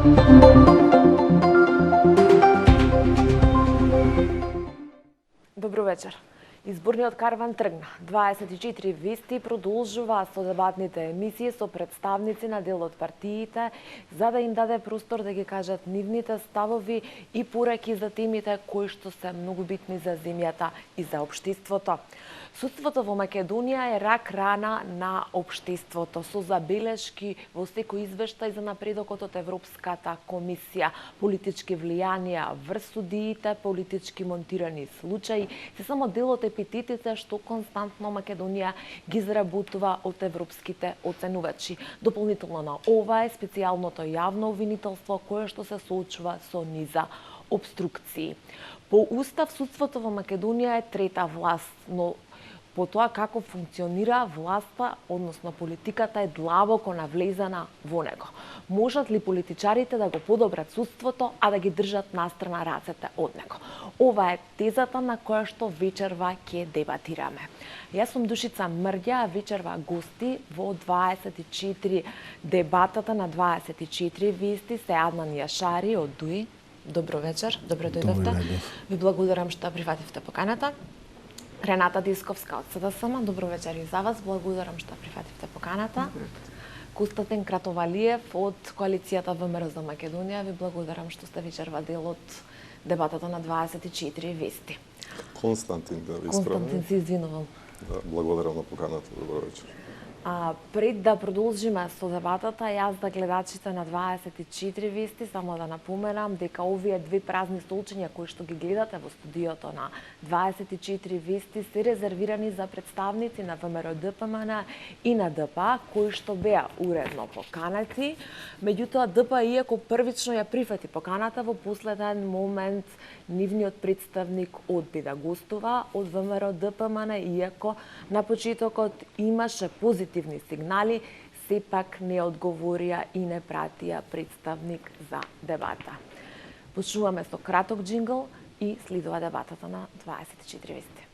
Добро вечер. Изборниот карван тргна. 24 вести продолжува со дебатните емисии со представници на дел од партиите за да им даде простор да ги кажат нивните ставови и пораки за темите кои што се многу битни за земјата и за општеството. Судството во Македонија е рак рана на општеството со забелешки во секој извештај за напредокот од Европската комисија, политички влијанија врз судиите, политички монтирани случаи, се само дел од епитетите што константно Македонија ги заработува од европските оценувачи. Дополнително на ова е специјалното јавно обвинителство кое што се соочува со низа обструкции. По устав судството во Македонија е трета власт, но по тоа како функционира власта, односно политиката е длабоко навлезана во него. Можат ли политичарите да го подобрат судството, а да ги држат настрана рацете од него? Ова е тезата на која што вечерва ќе дебатираме. Јас сум Душица Мрѓа, а вечерва гости во 24 дебатата на 24 вести се Аднан Јашари од ДУИ. Добро вечер, добро дојдовте. Ви благодарам што прифативте поканата. Рената Дисковска од СДСМ, добро вечер и за вас, благодарам што прифативте поканата. Костатин Кратовалиев од коалицијата ВМРО за Македонија, ви благодарам што сте вечерва дел од дебатата на 24 вести. Константин, да ви исправам. Константин, се извинувам. Да, благодарам на поканата, добро вечер. Пред да продолжиме со дебатата, јас за гледачите на 24 вести само да напоменам дека овие две празни столчиња кои што ги гледате во студиото на 24 вести се резервирани за представници на ВМРО ДПМН и на ДПА кои што беа уредно поканати. Меѓутоа ДПА иако првично ја прифати поканата, во последен момент нивниот представник одби да гостува од ВМРО ДПМН, иако на почетокот имаше позитивни сигнали, сепак не одговорија и не пратија представник за дебата. Почнуваме со краток джингл и следува дебатата на 24 вести.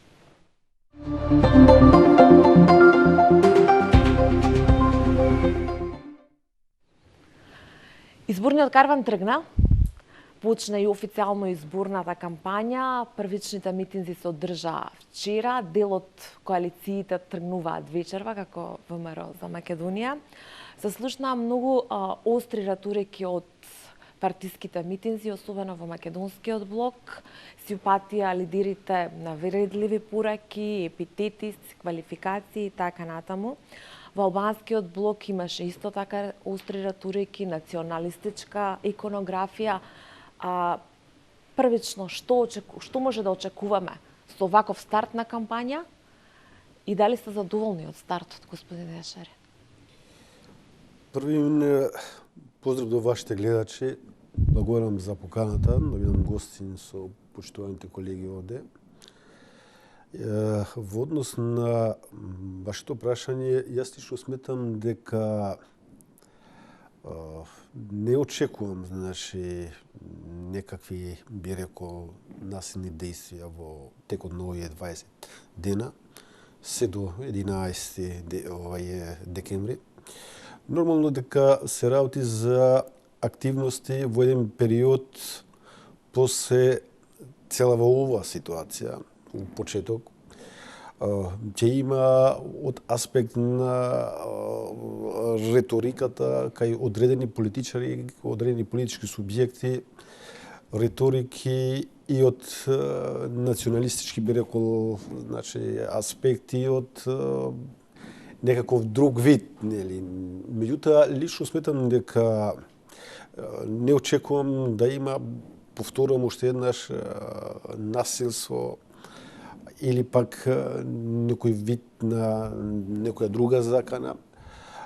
Изборниот карван тргна. Почна и официјално изборната кампања. Првичните митинзи се одржаа вчера. Дел од коалициите тргнуваат вечерва, како ВМРО за Македонија. Се слушнаа многу остри риторики од партиските митинзи, особено во македонскиот блок. Си упатија лидерите на вередливи пораки, епитети, квалификации и така натаму. Во албанскиот блок имаше исто така остри риторики, националистичка иконографија. Првично, што може да очекуваме со ваков старт на кампања и дали сте задоволни од стартот, господин Јашари? Први поздрав до вашите гледачи. Благодарам за поканата да бидам гостин со почитуваните колеги овде. Во однос на вашето прашање, јас лично сметам дека не очекувам, некакви, би рекол, насилни действија во текот на овие 20 дена, се до 11 декември. Нормално дека се работи за активности во еден период после целава оваа ситуација, во почеток, ќе има од аспект на риториката кај одредени политичари, одредени политички субјекти, риторики и од националистички, би рекол, аспекти од некаков друг вид, нели. Меѓутоа, лично сметам дека не очекувам да има, повторувам уште еднаш, насилство или пак некој вид на некоја друга закана,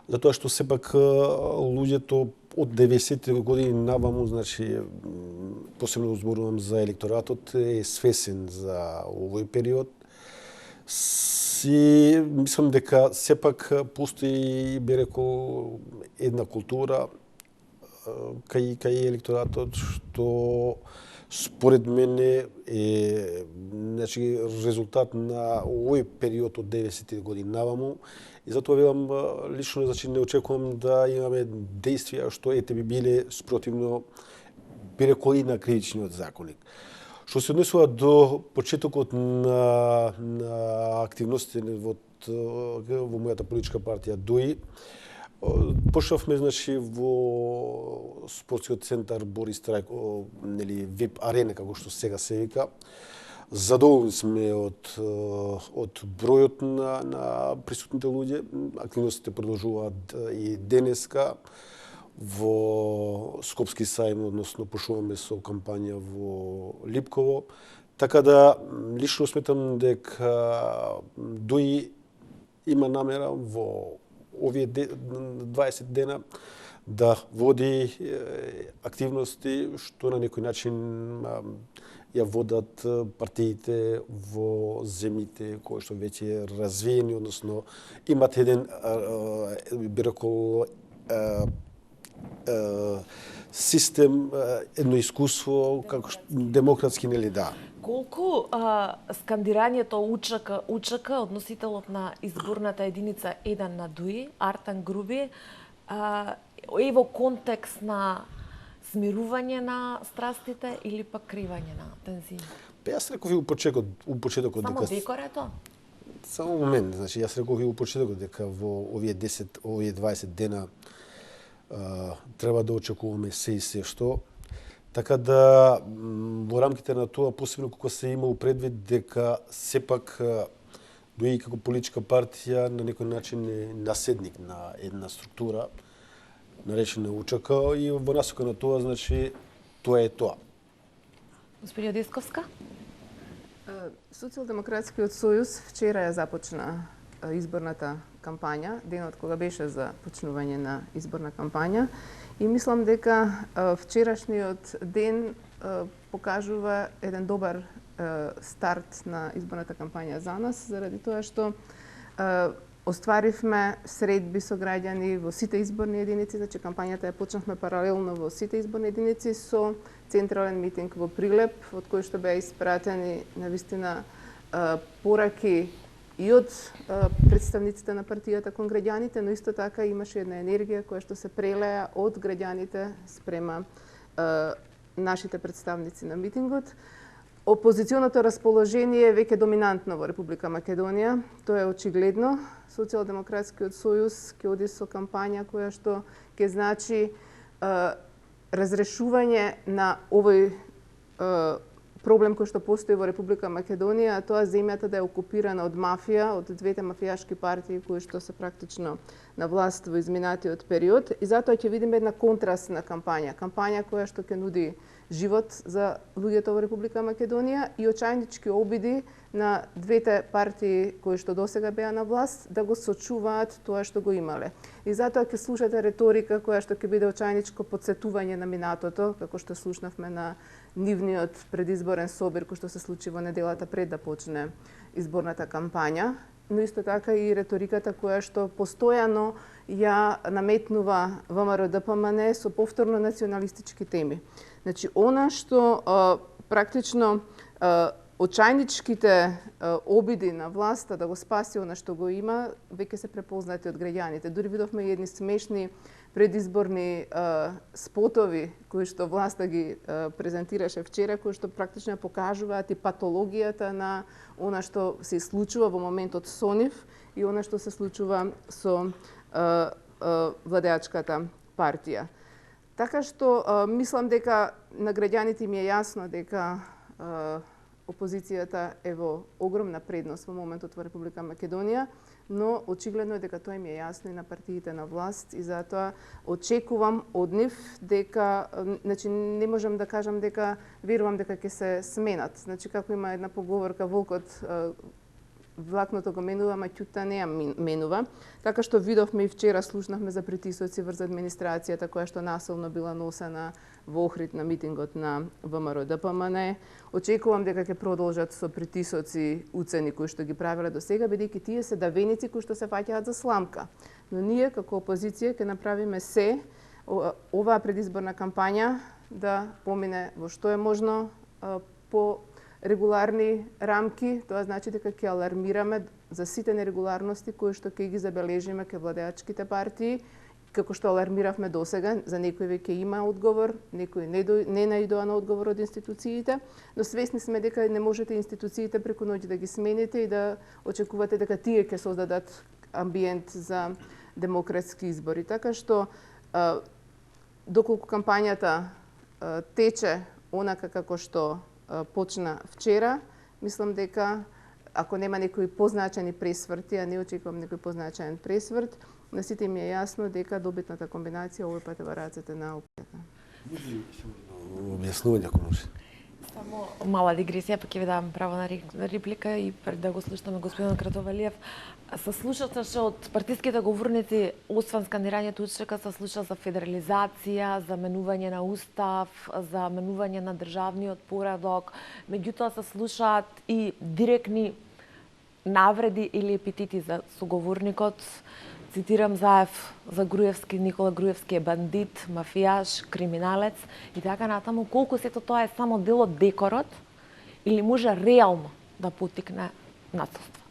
затоа што сепак луѓето од 90-те години наваму, посебно зборувам за електоратот, е свесен за овој период. И мислам дека сепак постои, би рекол, една култура кај електоратот што според мене е резултат на овој период од 90-те години наваму И затоа велам лично, значи не очекувам да имаме действија што ете би биле спротивно биле кои на кривичниот законник. Што се однесува до почетокот на активности во мојата политичка партија ДУИ, почнавме значи во спортскиот центар Борис Трајко, нели веб арена како што сега се вика. Задоволни сме од бројот на присутните луѓе. Активностите продолжуваат и денеска во Скопски сајм, односно пошуваме со кампања во Липково. Така да лично сметам дека ДУИ има намера во овие 20 дена да води активности што на некој начин ја водат партиите во земјите кои што веќе развиени, односно имат еден систем, едно искуство како демократски, нели да. Колку скандирањето УЧК, односителот на изборната единица 1 на ДУИ, Артан Груби, е во контекст на смирување на страстите или пак кривање на тензии? Јас реков и у почетокот дека... Само декор е тоа? Само момент, значи јас реков и у почетокот дека во овие 20 дена треба да очекуваме се и се што. Така да во рамките на тоа, посебно кога се има предвид дека сепак ДУИ како политичка партија на некој начин е наследник на една структура наречена УЧК и во насока на тоа, значи, тоа е тоа. Господја Десковска? Социјалдемократскиот сојуз вчера ја започна изборната кампања, денот кога беше за почнување на изборна кампања, и мислам дека вчерашниот ден покажува еден добар старт на изборната кампања за нас, заради тоа што остваривме средби со граѓани во сите изборни единици, значи кампањата ја почнавме паралелно во сите изборни единици со централен митинг во Прилеп, од кој што беа испратени навистина пораки и од представниците на партијата кон граѓаните, но исто така имаше една енергија која што се прелеа од граѓаните спрема нашите представници на митингот. Опозиционото расположение е веќе доминантно во Република Македонија, тоа е очигледно. Социјалдемократскиот сојуз ќе оди со кампања која што ќе значи разрешување на овој проблем кој што постои во Република Македонија, а тоа земјата да е окупирана од мафија, од двете мафијашки партии кои што се практично на власт во изминатиот период, и затоа ќе видиме една контрастна кампања која што ќе нуди живот за луѓето во Република Македонија и очајнички обиди на двете партии кои што досега беа на власт да го сочуваат тоа што го имале. И затоа ќе слушате реторика која што ќе биде очајничко потсетување на минатото, како што слушнавме на нивниот предизборен собир кој што се случи во неделата пред да почне изборната кампања, но исто така и реториката која што постојано ја наметнува ВМРО-ДПМН со повторно националистички теми. Значи, она што практично очајничките обиди на власта да го спаси она што го има, веќе се препознати од граѓаните. Дури видовме и едни смешни предизборни спотови кои што власта ги презентираше вчера, кои што практично покажуваат и патологијата на она што се случува во моментот со нив и она што се случува со владеачката партија. Така што мислам дека на граѓаните им е јасно дека опозицијата е во огромна предност во моментот во Република Македонија, но очигледно е дека тоа им е јасно и на партиите на власт и затоа очекувам од нив дека, значи не можам да кажам дека верувам дека ќе се сменат. Значи како има една поговорка волкот влакното го менува, ама ќута не ја менува. Така што видовме и вчера слушнавме за притисоци врз администрацијата која што насилно била носена во Охрид на митингот на ВМРО-ДПМН. Очекувам дека ќе продолжат со притисоци уцени кои што ги правеле до сега, бидејќи тие се давеници кои што се фаќаат за сламка. Но ние како опозиција ќе направиме се оваа предизборна кампања да помине во што е можно по регуларни рамки, тоа значи дека ќе алармираме за сите нерегуларности кои што ќе ги забележиме кај владеачките партии, како што алармиравме досега, за некои веќе има одговор, некои не наидоа на одговор од институциите, но свесни сме дека не можете институциите преку ноќ да ги смените и да очекувате дека тие ќе создадат амбиент за демократски избори. Така што, доколку кампањата тече онака како што почна вчера, мислам дека ако нема некои позначени пресврти, а не очекувам некој позначаен пресврт, на сите им е јасно дека добитната комбинација овој пат е во рацете на опозицијата. Објаснување ако може. Само мала дигресија, па ќе ви дам право на реплика и пред да го слушаме господинот Кратовалиев. Се слушаше од партиските говорници, освен скандирањето УЧК, се слуша за федерализација, за менување на устав, за менување на државниот поредок, меѓутоа се слушаат и директни навреди или епитети за соговорникот. Цитирам Заев за Груевски, Никола Груевски е бандит, мафијаш, криминалец и така натаму. Колку сето тоа е само дел од декорот или може реално да потикне насилство?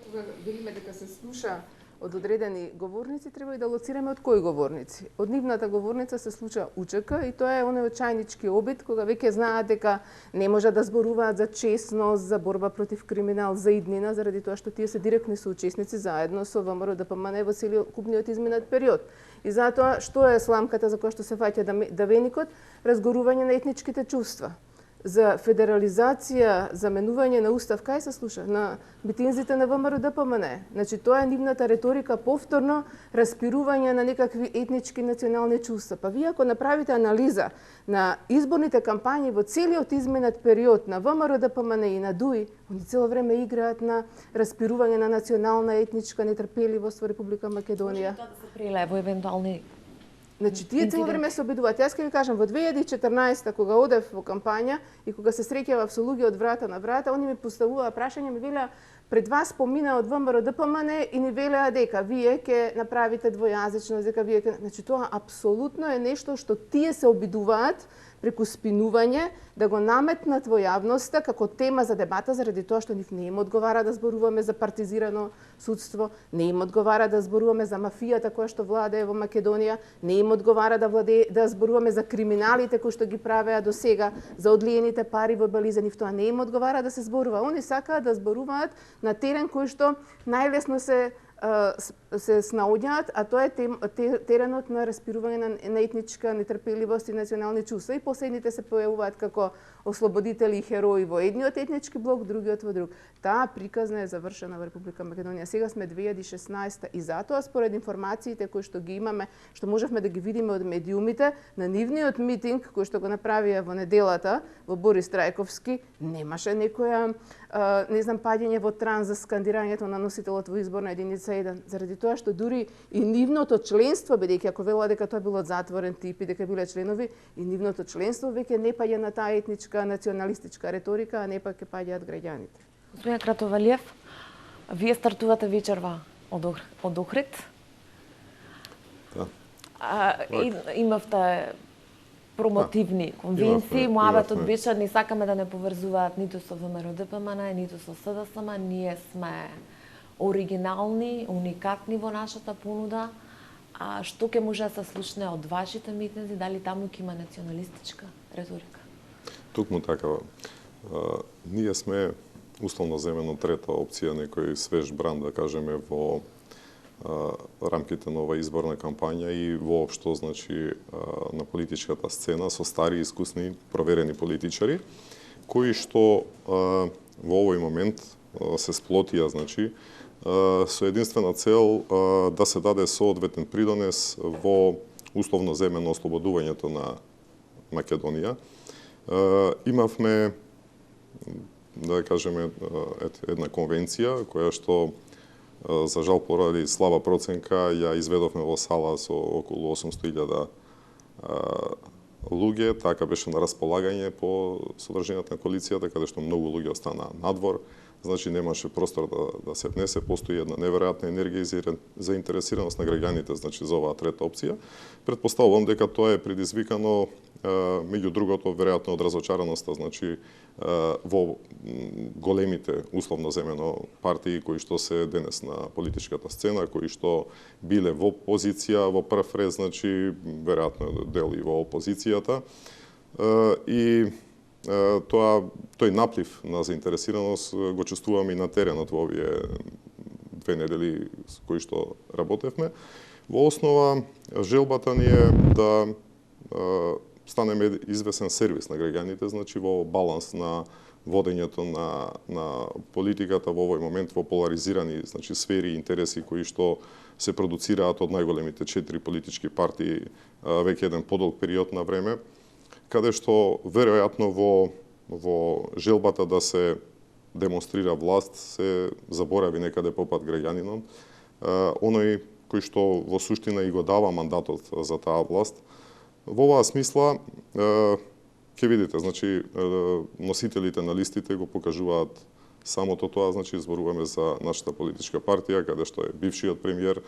Кога велиме дека се слуша од одредени говорници, треба и да лоцираме од кои говорници. Од нивната говорница се случа УЧК и тоа е оној очајнички обид кога веќе знаат дека не може да зборуваат за честност, за борба против криминал, за иднина, заради тоа што тие се директни соучесници заедно со ВМРО ДПМН во целокупниот изминат период. И затоа што е сламката за која што се фаќа давеникот? Разгорување на етничките чувства. За федерализација, за менување на устав, кај се слуша? На митинзите на ВМРО ДПМН. Значи, тоа е нивната реторика, повторно распирување на некакви етнички национални чувства. Па вие ако направите анализа на изборните кампањи во целиот изминат период на ВМРО ДПМН и на ДУИ, они цело време играат на распирување на национална етничка нетрпеливост во Република Македонија. Може тоа да се прелее во евентуални. Значи, тие цело време се обидуваат. Јас ќе ви кажам, во 2014 кога одев во кампања и кога се среќавав со луѓе од врата на врата, они ми поставуваа прашања, ми велеа пред вас помина од ВМРО ДПМН и ни велеа дека вие ќе направите двојазичност, дека вие ќе... Значи, тоа апсолутно е нешто што тие се обидуваат преку спинување да го наметнат во јавноста како тема за дебата, заради тоа што нив не им одговара да зборуваме за партизирано судство, не им одговара да зборуваме за мафијата која што владее во Македонија, не им одговара да зборуваме за криминалите кои што ги правеа до сега, за одлиените пари во Белизе, нив тоа не им одговара да се зборува. Они сакаат да зборуваат на терен кој што најлесно се снаоѓаат, а тоа е теренот на распирување на етничка нетрпеливост и национални чувства. И последните се појавуваат како ослободители и херои во едниот етнички блок, другиот во друг. Таа приказна е завршена во Република Македонија. Сега сме 2016 и затоа според информациите кои што ги имаме, што можевме да ги видиме од медиумите, на нивниот митинг кој што го направија во неделата во Борис Трајковски, немаше некоја паѓање во транс за скандирањето на носителот во изборна единица 1, заради тоа што дури и нивното членство, бидејќи ако велела дека тоа било затворен тип и дека биле членови, и нивното членство веќе не паѓа на таа етничка националистичка реторика, а не пак ќе паѓаат граѓаните. Господин Кратовалиев, вие стартувате вечерва од Охрид. Да. Имавте промотивни конвенции, муабетот беше не сакаме да не поврзуваат ниту со ВМРО ДПМН, ниту со СДСМ, ние сме оригинални, уникатни во нашата понуда. А што ќе може да се слушне од вашите митинзи, дали таму ќе има националистичка реторика? Тукму така. Ние сме условно земено трета опција, некој свеж бранд, да кажеме, во рамките на оваа изборна кампања и воопшто, значи, на политичката сцена со стари, искусни, проверени политичари, кои што во овој момент се сплотија, значи, со единствена цел да се даде соодветен придонес во условно земено ослободувањето на Македонија. Имавме, да кажеме, една конвенција која што за жал поради слаба проценка ја изведовме во сала со околу 800.000 луѓе, така беше на располагање по содржината на коалицијата, каде што многу луѓе останаа надвор, значи немаше простор да се внесе, постои една неверојатна енергија и заинтересираност на граѓаните, значи за оваа трета опција. Претпоставувам дека тоа е предизвикано меѓу другото веројатно од разочараноста, значи во големите условно земено партии кои што се денес на политичката сцена, кои што биле во позиција во прв ред, значи веројатно дел и во опозицијата. И тој наплив на заинтересираност го чувствуваме и на теренот во овие 2 недели кои што работевме. Во основа, желбата ни е да станеме извесен сервис на граѓаните, значи во баланс на водењето на политиката во овој момент во поларизирани, значи сфери и интереси кои што се продуцираат од најголемите 4 политички партии веќе еден подолг период на време, каде што веројатно во желбата да се демонстрира власт се заборави некаде попат граѓанинот, оној кој што во суштина и го дава мандатот за таа власт. Во оваа смисла ќе видите, значи носителите на листите го покажуваат самото тоа, значи зборуваме за нашата политичка партија, каде што е бившиот премиер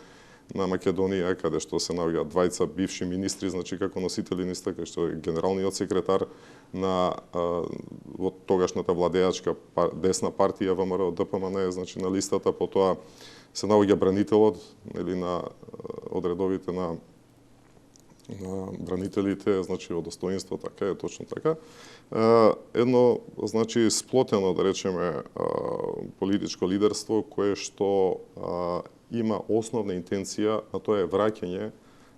на Македонија, каде што се наоѓаат двајца бивши министри, значи како носители листа, кај што е генералниот секретар на во тогашната владеачка десна партија ВМРО ДПМН, значи на листата, потоа се наоѓа бранителот, или на одредовите на бранителите, значи од достоинство, така е, точно така. Едно, значи, сплотено, да речеме, политичко лидерство, кое што има основна интенција, а тоа е враќање,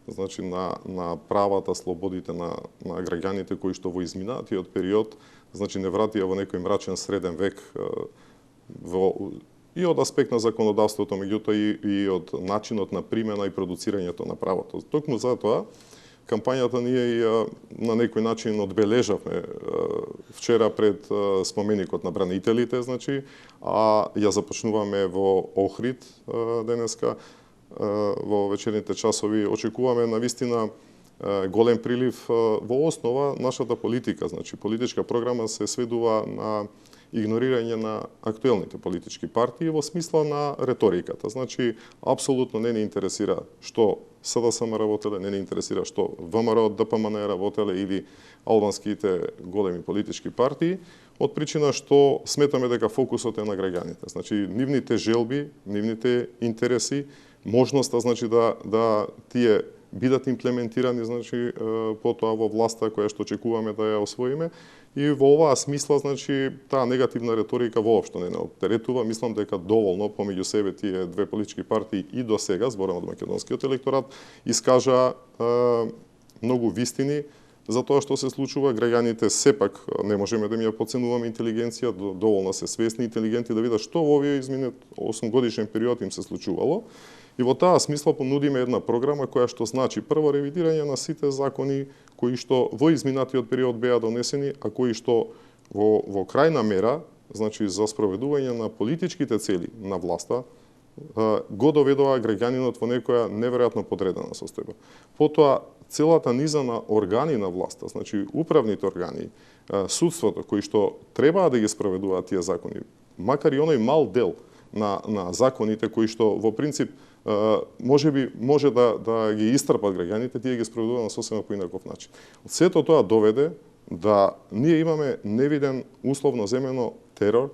значи, на правата, слободите на граѓаните кои што во изминатиот период, значи, не вратија во некој мрачен среден век и од аспект на законодавството, меѓутоа и од начинот на примена и продуцирањето на правото. Токму за тоа, кампањата ние на некој начин одбележавме вчера пред споменикот на бранителите, значи, а ја започнуваме во Охрид денеска, во вечерните часови. Очекуваме навистина голем прилив. Во основа нашата политика, значи политичка програма се сведува на игнорирање на актуелните политички партии во смисла на реториката. Значи, апсолутно не ни интересира што СДСМ работеле, не ни интересира што ВМРО, ДПМН работеле или албанските големи политички партии, од причина што сметаме дека фокусот е на граѓаните. Значи, нивните желби, нивните интереси, можноста, значи, да тие бидат имплементирани, значи, потоа во власта која што очекуваме да ја освоиме. И во оваа смисла, значи, таа негативна реторика воопшто не оптеретува. Мислам дека доволно помеѓу себе тие 2 политички партии и до сега, зборам од македонскиот електорат, искажа многу вистини за тоа што се случува. Граѓаните сепак не можеме да ми ја подценуваме интелигенција, доволно се свесни интелигенти да видат што во овие изминет 8 годишен период им се случувало. И во таа смисла понудиме една програма која што значи прво ревидирање на сите закони кои што во изминатиот период беа донесени, а кои што во крајна мера, значи за спроведување на политичките цели на власта, го доведува граѓанинот во некоја неверојатно подредена состојба. Потоа целата низа на органи на власта, значи управните органи, судството кои што требаа да ги спроведуваат тие закони, макар и оној мал дел на законите кои што во принцип може да ги истрпат граѓаните, тие ги спроведуваат на сосема поинаков начин. Сето тоа доведе да ние имаме невиден условно земено терор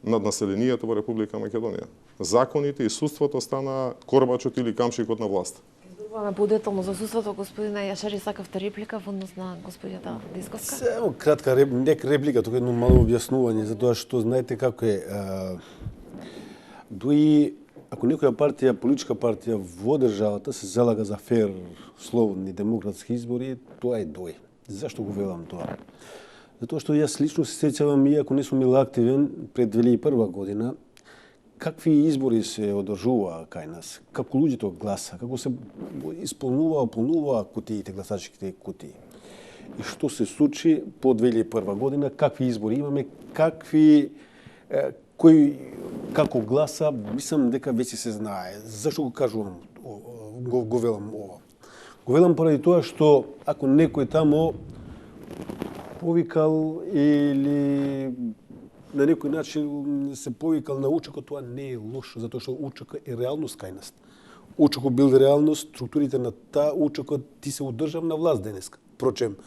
над населението во Република Македонија. Законите и судството стана корбачот или камшикот на власт. Зборуваме подетално за судството, господина Јашари, сакавте реплика во однос на господјата Дисковска? Само кратка реплика, тука едно мало објаснување за тоа што знаете како е. Дуи ако некоја партија, политичка партија во државата се залага за фер, слободни демократски избори, тоа е дој. Зашто го велам тоа? Затоа што јас лично се сеќавам, иако не сум бил активен пред 2001 година, какви избори се одржуваа кај нас, како луѓето гласа, како се ополнуваа кутиите, гласачките кутии. И што се случи по 2001 година, какви избори имаме, кој како гласа, мислам дека веќе се знае. Зашто го кажувам, го велам ова? Го велам поради тоа што ако некој тамо повикал или на некој начин се повикал на УЧК, тоа не е лошо, затоа што УЧК е реалност кај нас. УЧК бил реалност, структурите на таа УЧК ти се одржав на власт денеска. Впрочем,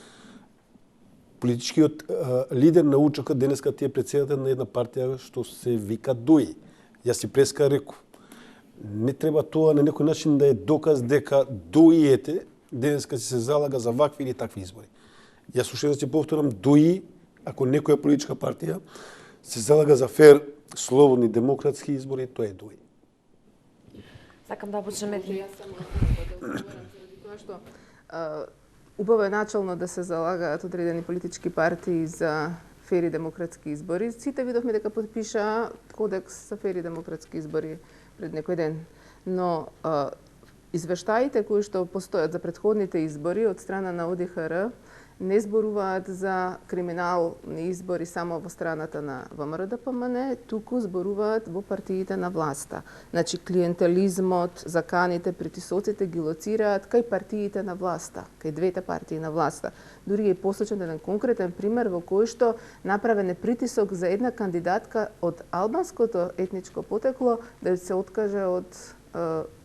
политичкиот лидер на УЧК денеска ти е председател на една партија што се вика ДОИ. Јас си преска реков. Не треба тоа на некој начин да е доказ дека ДОИ-ете денеска се залага за вакви или такви избори. Јас уште ќе повторам, ДОИ, ако некоја политичка партија се залага за фер, слободни демократски избори, тоа е ДОИ. Сакам да почнеме. Јас само да одговорам заради тоа што убаво е начално да се залагаат одредени политички партии за фери демократски избори. Сите видовме дека подпиша кодекс за фери демократски избори пред некој ден. Но извештаите кои што постојат за претходните избори од страна на ОДИХР не зборуваат за криминални избори само во страната на ВМРО-ДПМН, туку зборуваат во партиите на власта. Значи, клиентелизмот, заканите, притисоците ги лоцираат кај партиите на власта, кај двете партии на власта. Дури е посочен еден конкретен пример во кој што направен е притисок за една кандидатка од албанското етничко потекло да се откаже од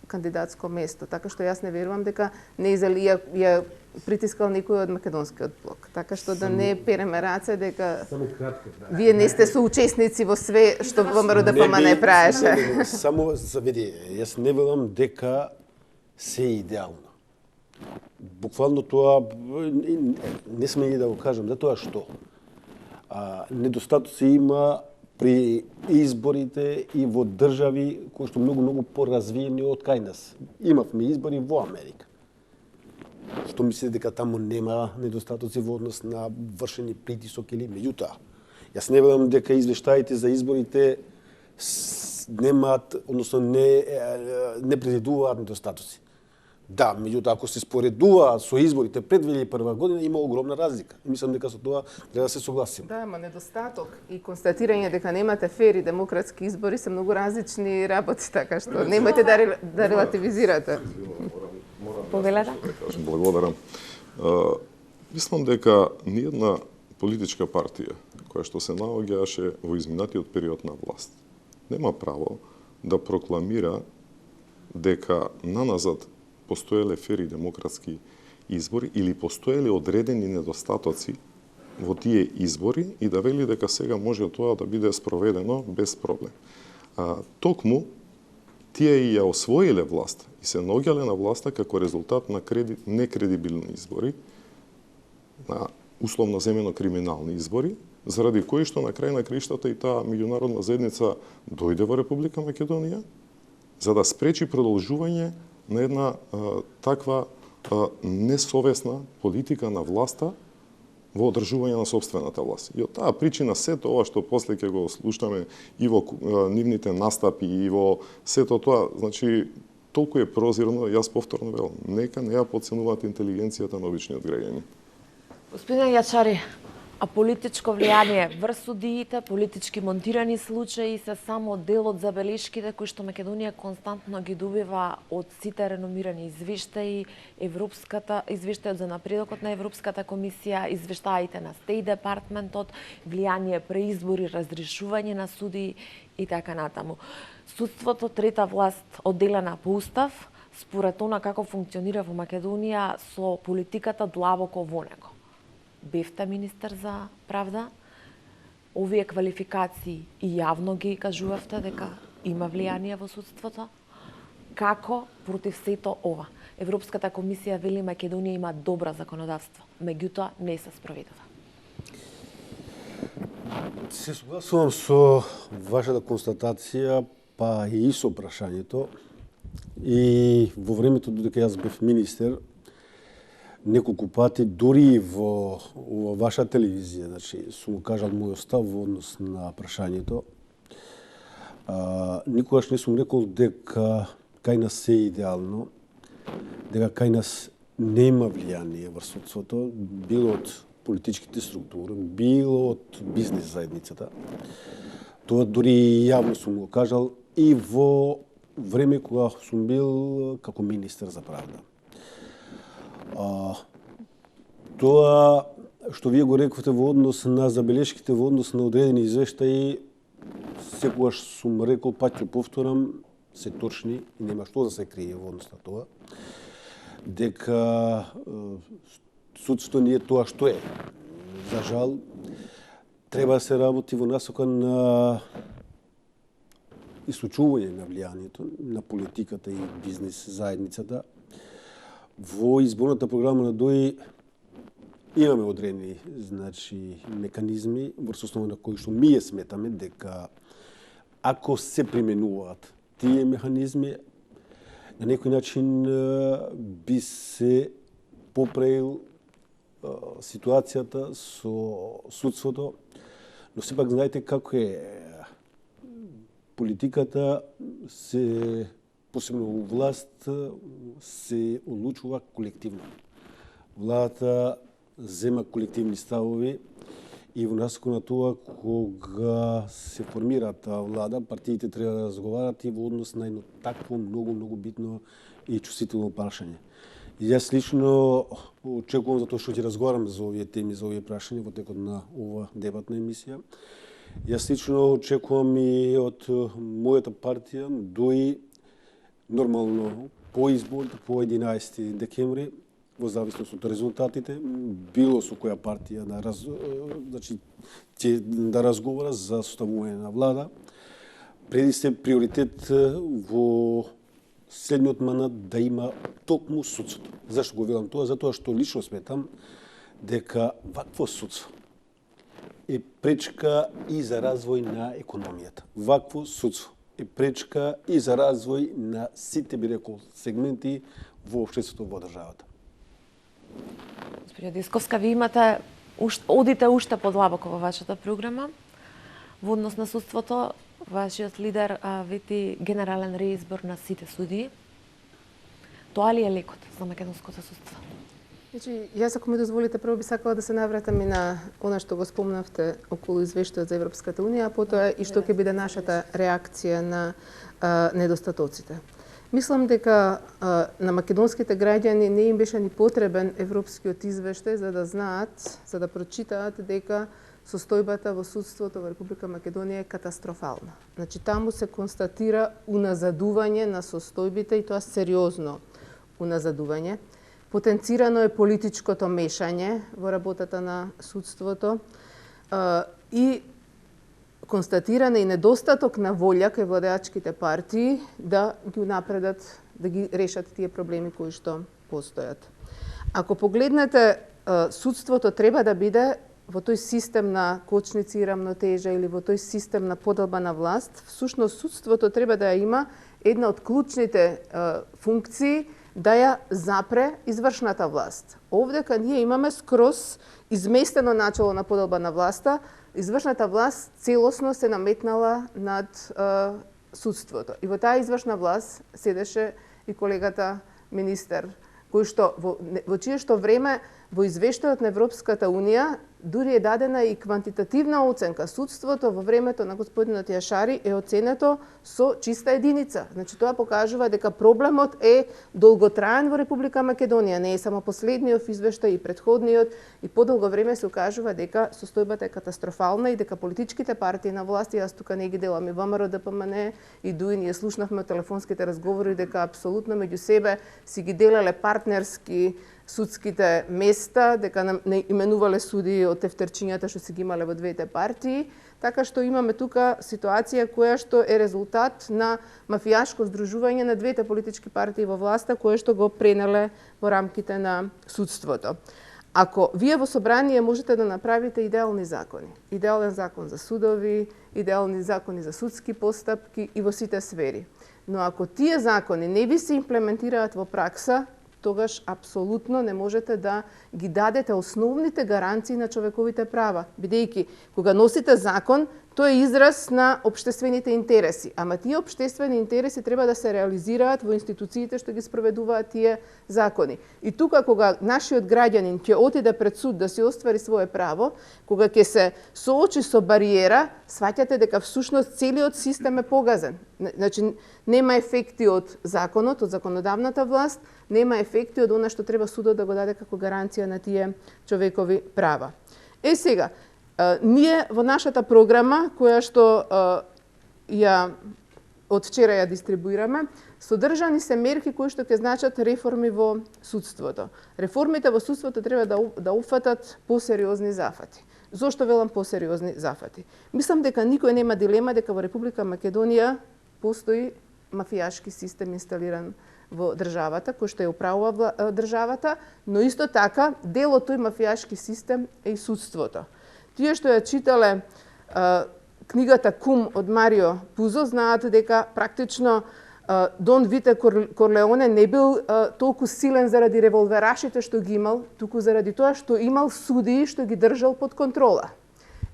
кандидатско место. Така што јас не верувам дека не ја притискал никој од македонскиот блок. Така што да не переме раце дека вие не сте соучесници во све што ВМРО-ДПМН праеше. Само заведи, јас не велам дека се е идеално. Буквално тоа не сме и да го кажам, затоа што недостатоци има при изборите и во држави кои што многу поразвиени од кај нас. Имавме избори во Америка. Што мисли дека таму нема недостатоци во однос на вршени притисок или меѓутоа. Јас не велам дека извештаите за изборите немаат, односно не предвидуваат недостатоци. Да, меѓутоа ако се споредуваат со изборите пред 2001 година има огромна разлика. И мислам дека со тоа треба да се согласиме. Да, ама недостаток и констатирање дека немате фери демократски избори се многу различни работи, така што немојте да релативизирате. Повелете? Благодарам. Мислам дека ниедна политичка партија која што се наоѓаше во изминатиот период на власт нема право да прокламира дека наназад постоеле фери демократски избори или постоеле одредени недостатоци во тие избори и да вели дека сега може тоа да биде спроведено без проблем. Токму тие и ја освоиле власт и се наоѓале на власта како резултат на некредибилни избори, на условно земено криминални избори, заради кои што на крај на криштата и таа меѓународна заедница дојде во Република Македонија за да спречи продолжување на една таква несовесна политика на власта во одржување на сопствената власт. И од таа причина сето ова што после ќе го слушаме и во нивните настапи и во сето тоа, значи толку е прозирно, јас повторно велам, нека не ја потценуваат интелигенцијата на обичниот граѓани. Господин Јачари, а политичко влијание врз судиите, политички монтирани случаи се само дел од забелешките кои што Македонија константно ги добива од сите реномирани извештаи, извештајот за напредокот на Европската комисија, извештаите на Стејт департментот, влијание преизбори, разрешување на суди и така натаму. Судството, трета власт, одделена по устав, според она како функционира во Македонија со политиката длабоко во него. Бевте министер за правда, овие квалификации и јавно ги кажувавте дека има влијание во судството. Како против сето ова? Европската комисија вели Македонија има добро законодавство, меѓутоа не се спроведува. Се согласувам со вашата констатација, па и со прашањето. И во времето додека јас бев министер, неколку пати, дури во ваша телевизија, значи, сум му кажал мојот став во однос на прашањето. Никогаш не сум рекол дека кај нас се е идеално, дека кај нас нема влијание врз судството, било од политичките структури, било од бизнес заедницата. Тоа дури јавно сум го кажал и во време кога сум бил како министер за правда. Тоа што вие го рековте во однос на забелешките во однос на одредени извештаи, секогаш сум рекол, пак ќе повторам, се точни и нема што да се крие во однос на тоа, дека судството не е тоа што е. За жал, треба да се работи во насока на исклучување на влијанието на политиката и бизнис заедницата. Во изборната програма на ДОИ имаме одредени меканизми врз основа на кои што ние сметаме дека ако се применуваат тие механизми, на некој начин би се поправил ситуацијата со судството, но сепак знаете како е политиката, се посебно у власт, се одлучува колективно. Владата зема колективни ставови и во насока на тоа, кога се формира таа влада, партиите треба да разговарат и во однос на едно такво многу битно и чувствително прашање. Јас лично очекувам, затоа што ќе разговарам за овие теми, за овие прашања во текот на ова дебатна емисија. Јас лично очекувам и од мојата партија ДОИ нормално по изборите по 11 декември, во зависност од резултатите, било со која партија ќе да разговара за составување на влада. Преди се приоритет во следниот мандат да има токму судството. Зашто го велам тоа? Затоа што лично сметам дека вакво судство е пречка и за развој на економијата. Вакво судство е пречка и за развој на сите, би рекол, сегменти во општеството во државата. Господја Дисковска, ви имате, одите уште подлабоко во вашата програма. Во однос на судството, вашиот лидер вети генерален реизбор на сите судии. Тоа ли е лекот за македонското судство? Значи, јас ако ми дозволите, прво би сакала да се навратам и на она што го спомнавте околу извештајот за Европската унија, а потоа и што ќе биде нашата реакција на недостатоците. Мислам дека на македонските граѓани не им беше ни потребен европскиот извештај за да знаат, за да прочитаат дека состојбата во судството во Република Македонија е катастрофална. Значи, таму се констатира уназадување на состојбите и тоа сериозно уназадување. Потенцирано е политичкото мешање во работата на судството и констатиран е и недостаток на волја кај владеачките партии да ги напредат, да ги решат тие проблеми кои што постојат. Ако погледнете, судството треба да биде во тој систем на кочници и рамнотежа или во тој систем на поделба на власт. Всушност, судството треба да ја има една од клучните функции да ја запре извршната власт. Овдека ние имаме скроз изместено начало на поделба на власта, извршната власт целосно се наметнала над судството. И во таа извршна власт седеше и колегата министер, кој што во чие што време во извештајот на Европската унија дури е дадена и квантитативна оценка. Судството во времето на господинот Јашари е оценето со чиста единица. Значи, тоа покажува дека проблемот е долготраен во Република Македонија. Не е само последниот извештај и предходниот, и подолго време се укажува дека состојбата е катастрофална и дека политичките партии на власт, јас тука не ги делам и ВМРО, ДПМН и ДУИ, ние слушнавме телефонските разговори дека апсолутно меѓу себе си ги делеле партнерски судските места, дека не именувале суди од тефтерчињата што си ги имале во двете партии, така што имаме тука ситуација која што е резултат на мафијашко здружување на двете политички партии во власта, кое што го пренеле во рамките на судството. Ако вие во собрание можете да направите идеални закони, идеален закон за судови, идеални закони за судски постапки и во сите сфери, но ако тие закони не ви се имплементираат во пракса, тогаш апсолутно не можете да ги дадете основните гаранции на човековите права. Бидејќи, кога носите закон, Тоа е израз на општествените интереси. Ама тие општествени интереси треба да се реализираат во институциите што ги спроведуваат тие закони. И тука кога нашиот граѓанин ќе отиде пред суд да си оствари свое право, кога ќе се соочи со бариера, сваќате дека всушност целиот систем е погазен. Значи нема ефекти од законот, од законодавната власт, нема ефекти од она што треба судот да го даде како гаранција на тие човекови права. Сега, ние во нашата програма, која што од вчера ја дистрибуираме, содржани се мерки кои што ќе значат реформи во судството. Реформите во судството треба да уфатат посериозни зафати. Зошто велам посериозни зафати? Мислам дека никој нема дилема дека во Република Македонија постои мафијашки систем инсталиран во државата, кој што ја управува државата, но исто така дел од тој мафијашки систем е и судството. Тие што ја читале книгата Кум од Марио Пузо знаат дека практично Дон Вите Корлеоне не бил толку силен заради револверашите што ги имал, туку заради тоа што имал судии што ги држал под контрола.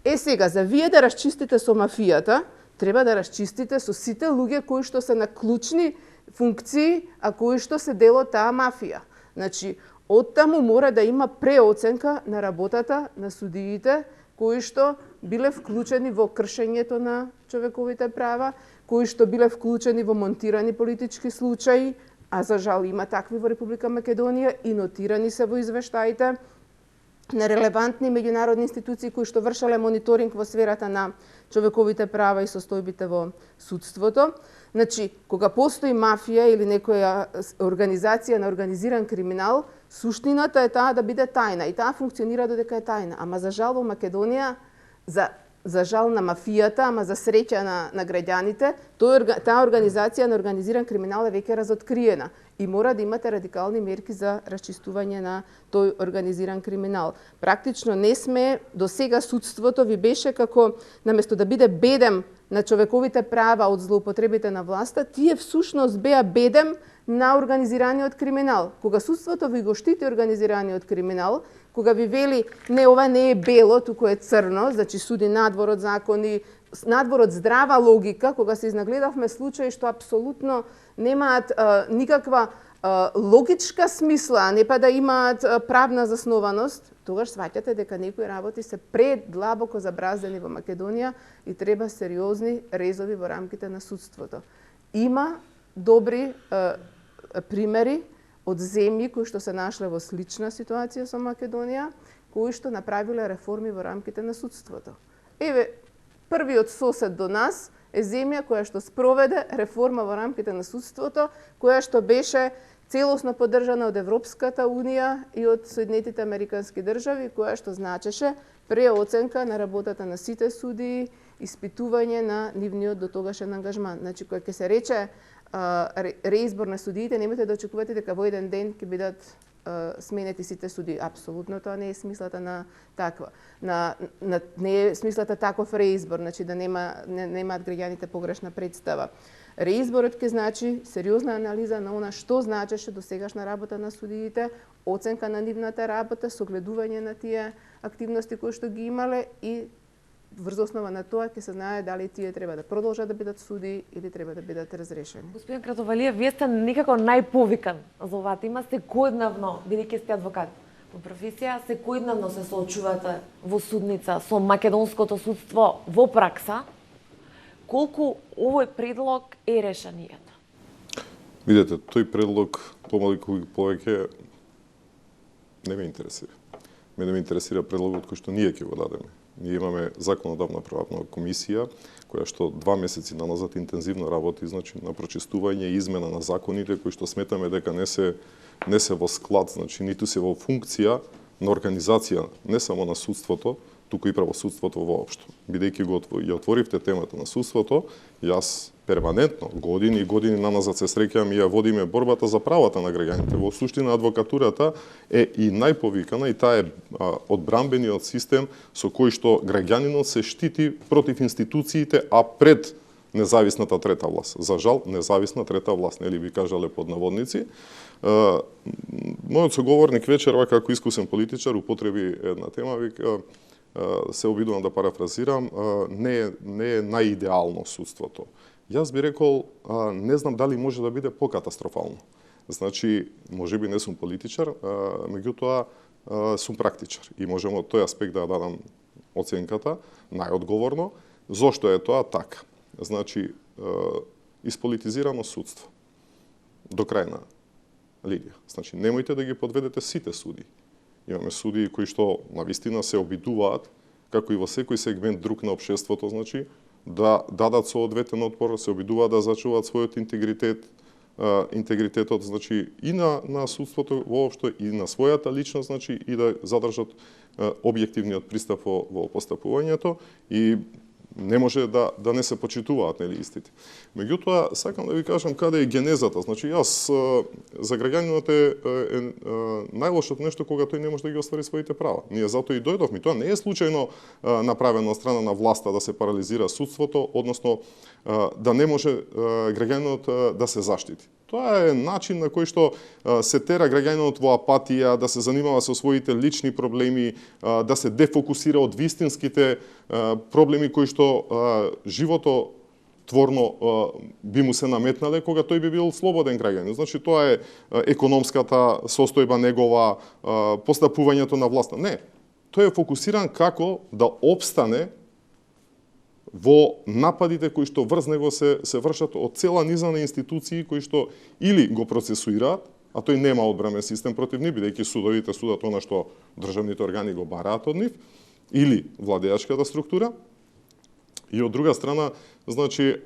Сега, за вие да расчистите со мафијата, треба да расчистите со сите луѓе кои што се на клучни функции, а кои што се дел од таа мафија. Значи, оттаму мора да има преоценка на работата на судиите, кои што биле вклучени во кршењето на човековите права, кои што биле вклучени во монтирани политички случаи, а за жал има такви во Република Македонија и нотирани се во извештаите на релевантни меѓународни институции кои што вршеле мониторинг во сферата на човековите права и состојбите во судството. Значи, кога постои мафија или некоја организација на организиран криминал, суштината е таа да биде тајна и таа функционира додека е тајна. Ама за жал во Македонија, за жал на мафијата, ама за среќа на граѓаните, таа организација на организиран криминал е веќе разоткриена и мора да имате радикални мерки за расчистување на тој организиран криминал. Практично не сме, до сега судството ви беше како, наместо да биде бедем на човековите права од злоупотребите на власта, тие всушност беа бедем на организираниот криминал. Кога судството ви го штити организираниот криминал, кога ви вели не, ова не е бело, туку е црно, значи суди надвор од закони, надвор од здрава логика, кога се изнагледавме случаи што апсолутно немаат никаква логичка смисла, не па да имаат правна заснованост, тогаш сваќате дека некои работи се предлабоко забраздени во Македонија и треба сериозни резови во рамките на судството. Има добри примери од земји кои што се нашле во слична ситуација со Македонија, кои што направиле реформи во рамките на судството. Еве, првиот сосед до нас е земја која што спроведе реформа во рамките на судството, која што беше целосно поддржана од Европската Унија и од Соединетите Американски држави, која што значеше преоценка на работата на сите судии, испитување на нивниот дотогашен ангажман. Значи, кој ќе се рече реизбор на судиите, немате да очекувате дека во еден ден ќе бидат сменети сите судии. Апсолутно тоа не е смислата на таква. Не е смислата таков реизбор, значи да немаат граѓаните погрешна представа. Реизборот ќе значи сериозна анализа на она што значеше досегашна работа на судиите, оценка на нивната работа, согледување на тие активности кои што ги имале и врз основа на тоа ќе се знае дали тие треба да продолжат да бидат суди или треба да бидат разрешени. Господин Кратовалиев, вие сте некако најповикан за оваа тема, секојдневно, бидејќи сте адвокат по професија, секојдневно се соочувате во судница со македонското судство во пракса. Колку овој предлог е решението? Видете, тој предлог помалку и повеќе не ме интересира. Мене ме интересира предлогот кој што ние ќе го дадеме. Ние имаме законодавна правна комисија која што 2 месеци наназад интензивно работи, значи на прочистување и измена на законите кои што сметаме дека не се во склад, значи ниту се во функција на организација не само на судството, туку и правосудството воопшто. Бидејќи ја отворивте темата на судството, јас перманентно, години и години наназад се среќавам и ја водиме борбата за правата на граѓаните. Во суштина адвокатурата е и најповикана и таа е одбранбениот систем со кој што граѓанинот се штити против институциите, а пред независната трета власт. За жал, независна трета власт, нели би кажале под наводници. Мојот соговорник вечерва како искусен политичар употреби една тема, вика се обидувам да парафразирам, не е наидеално судството. Јас би рекол, не знам дали може да биде покатастрофално. Значи, може би не сум политичар, меѓутоа сум практичар и можам од тој аспект да дадам оценката најодговорно. Зошто е тоа така? Значи, исполитизирано судство до крајна линија. Значи, немојте да ги подведете сите суди. Имаме судии кои што навистина се обидуваат, како и во секој сегмент друг на општеството, значи, да дадат соодветен отпор, се обидуваат да зачуваат својот интегритет, интегритетот, значи, и на судството воопшто, и на својата личност, значи, и да задржат објективниот пристап во постапувањето и не може да не се почитуваат, нели, истите. Меѓутоа, сакам да ви кажам каде е генезата. Значи, јас за граѓанинот е најлошото нешто кога тој не може да ги оствари своите права. Ние затоа и дојдовме. Тоа не е случајно направено од страна на власта да се парализира судството, односно да не може граѓанинот да се заштити. Тоа е начин на кој што се тера граѓанинот во апатија, да се занимава со своите лични проблеми, да се дефокусира од вистинските проблеми кои што живото творно би му се наметнале кога тој би бил слободен граѓанин. Значи, тоа е економската состојба негова, постапувањето на власта. Не, тој е фокусиран како да опстане во нападите кои што врз него се вршат од цела низа на институции кои што или го процесуираат, а тој нема одбрамен систем против нив, бидејќи судовите судат она што државните органи го бараат од нив, или владеачката структура, и од друга страна, значи,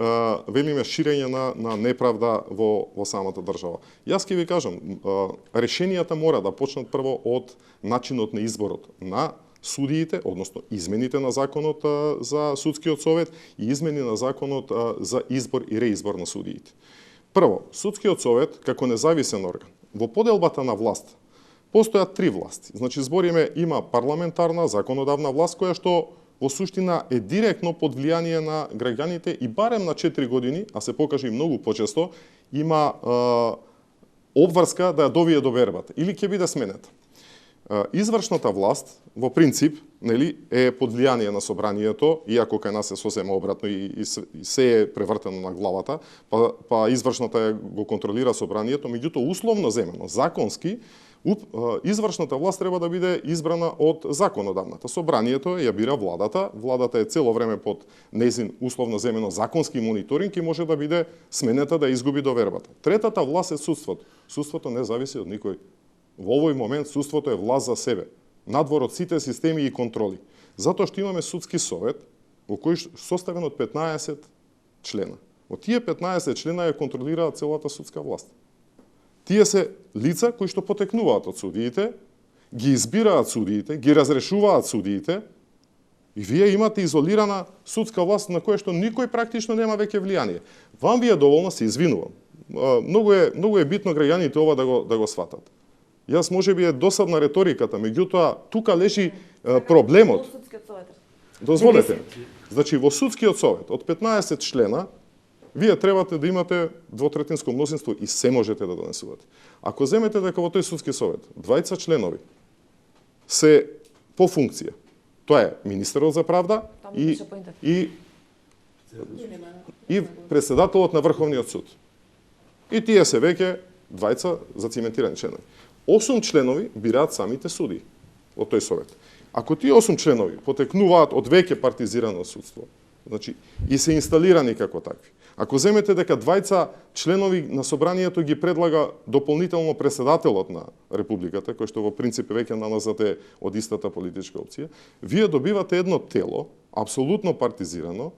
велиме ширење на неправда во самата држава. Јас ќе ви кажам, решенијата мора да почнат прво од начинот на изборот на судиите, односно измените на законот за судскиот совет и измени на законот за избор и реизбор на судиите. Прво, судскиот совет како независен орган. Во поделбата на власт постојат три власти. Значи, збориме, има парламентарна, законодавна власт која што во суштина е директно под влијание на граѓаните и барем на 4 години, а се покаже и многу почесто, има обврска да ја довие до вербата или ќе биде сменета. Извршната власт, во принцип, нели, е под влијание на собранието, иако кај нас се сосема обратно и се е превртено на главата, па извршната го контролира собранието, меѓутоа условно земено, законски, извршната власт треба да биде избрана од законодавната. Собранието ја бира владата, владата е цело време под нејзин условно земено законски мониторинг и може да биде сменета да изгуби довербата. Третата власт е судството. Судството не зависи од никој. Во овој момент судството е власт за себе, надвор од сите системи и контроли. Затоа што имаме судски совет, во кој составен од 15 члена. Од тие 15 члена ја контролираат целата судска власт. Тие се лица кои што потекнуваат од судиите, ги избираат судиите, ги разрешуваат судиите и вие имате изолирана судска власт на која што никој практично нема веќе влијание. Вам ви е доволно, се извинувам. Многу е битно граѓаните ова да го сватат. Јас може би е досадна реториката, меѓутоа тука лежи проблемот. Дозволете. Значи во судскиот совет од 15 члена вие требате да имате двотретинско мнозинство и се можете да донесувате. Ако земете дека во тој судски совет 20 членови се по функција, тоа е министерот за правда и председателот на Врховниот суд. И тие се веќе 20 зациментирани членови. 8 членови бираат самите суди од тој совет. Ако тие 8 членови потекнуваат од веќе партизирано судство, значи и се инсталирани како такви. Ако земете дека 20 членови на собранието ги предлага дополнително председателот на републиката, кој што во принцип веќе наназад е од истата политичка опција, вие добивате едно тело апсолутно партизирано,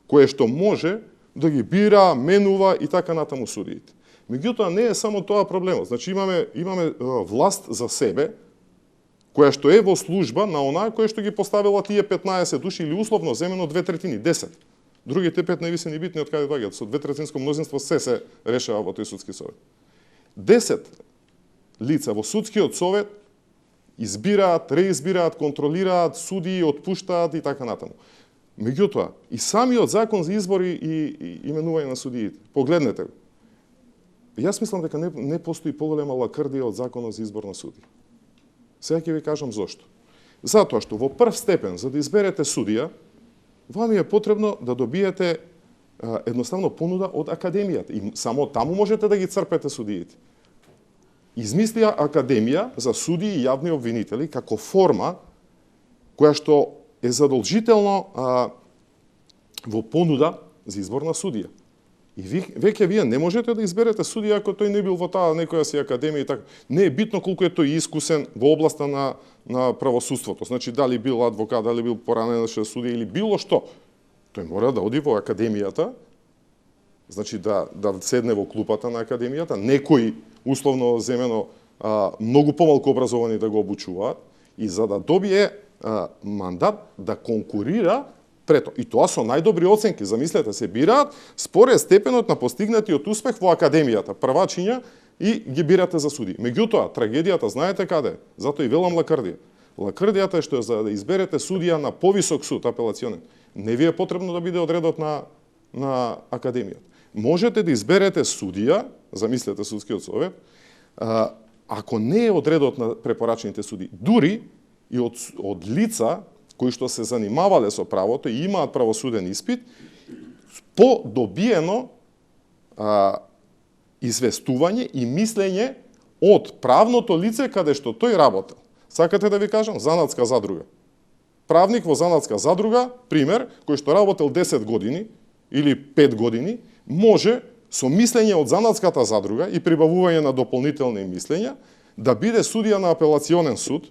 кое што може да ги бира, менува и така натаму судиите. Меѓутоа не е само тоа проблемот. Значи имаме власт за себе, која што е во служба на онаа која што ги поставила тие 15 души или условно земено 2/3, 10. Другите 5 не ви се ни битни од каде доаѓаат. Со дветретинско мнозинство се решава во тој судски совет. 10 лица во судскиот совет избираат, реизбираат, контролираат, судии, отпуштаат и така натаму. Меѓутоа, и самиот закон за избори и именување на судиите, погледнете го. Јас мислам дека не постои поголема лакрдија од законот за избор на суди. Сега ќе ви кажам зошто. Затоа што во прв степен, за да изберете судија, вам е потребно да добиете едноставно понуда од академијата. И само таму можете да ги црпете судиите. Измислија академија за судии и јавни обвинители како форма која што е задолжително во понуда за избор на судија. И веќе вие не можете да изберете судија ако тој не бил во таа некоја си академија и така. Не е битно колку е тој искусен во областа на правосудството. Значи дали бил адвокат, дали бил поранен судија или било што. Тој мора да оди во академијата, значи да седне во клупата на академијата, некои условно земено многу помалку образовани да го обучуваат и за да добие мандат да конкурира прето. И тоа со најдобри оценки, замислете, се бираат според степенот на постигнатиот успех во академијата, првачиња и ги бирате за суди. Меѓутоа, трагедијата знаете каде? Затоа и велам лакрдија. Лакрдијата е што за да изберете судија на повисок суд, апелационен, не ви е потребно да биде одредот на академијата. Можете да изберете судија, замислете судскиот совет, ако не е одредот на препорачените суди, дури и од лица кои што се занимавале со правото и имаат правосуден испит, по добиено известување и мислење од правното лице каде што тој работел. Сакате да ви кажам, занатска задруга. Правник во занатска задруга, пример, кој што работел 10 години или 5 години, може со мислење од занатската задруга и прибавување на дополнителни мислења да биде судија на апелационен суд,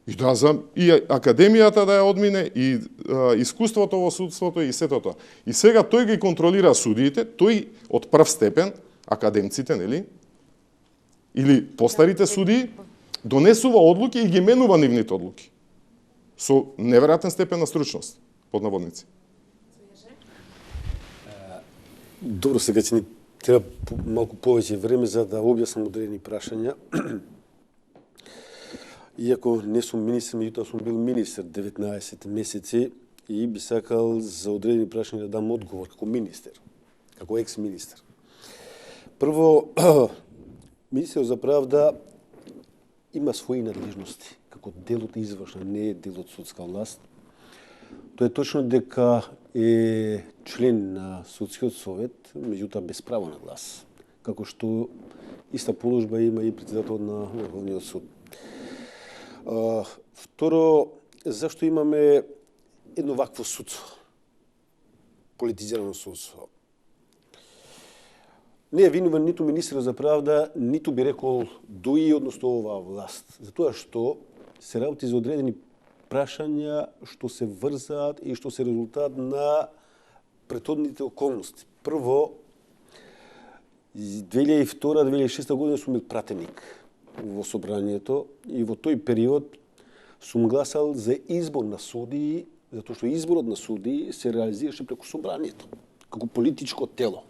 и академијата да ја одмине, и искуството во судството и сето тоа. И сега тој ги контролира судиите, тој од прв степен, академците, нели? Или постарите судии, донесува одлуки и ги менува нивните одлуки. Со неверојатен степен на стручност, под наводници. Добро, сега ќе ни треба малку повеќе време за да објаснам одредени прашања. Иако не сум министер, меѓутоа сум бил министер 19 месеци и би сакал за одредени прашања да дам одговор како министер, како екс-министер. Прво, Министерот за правда има своји надлежности, како дел од извршна, не е дел од судска власт. Тоа е точно дека е член на судскиот совет, меѓутоа без право на глас, како што иста положба има и претседател на Врховниот суд. Второ, зашто имаме едно вакво судство? Политизирано судство. Не е винуван ниту министерот за правда, ниту би рекол ДУИ, односно оваа власт. Затоа што се работи за одредени прашања што се врзаат и што се резултат на претhodните околности. Прво, 2002-2006 година сум бил пратеник во собранието и во тој период сум гласал за избор на судии, затоа што изборот на судии се реализираше преку собранието, како политичко тело.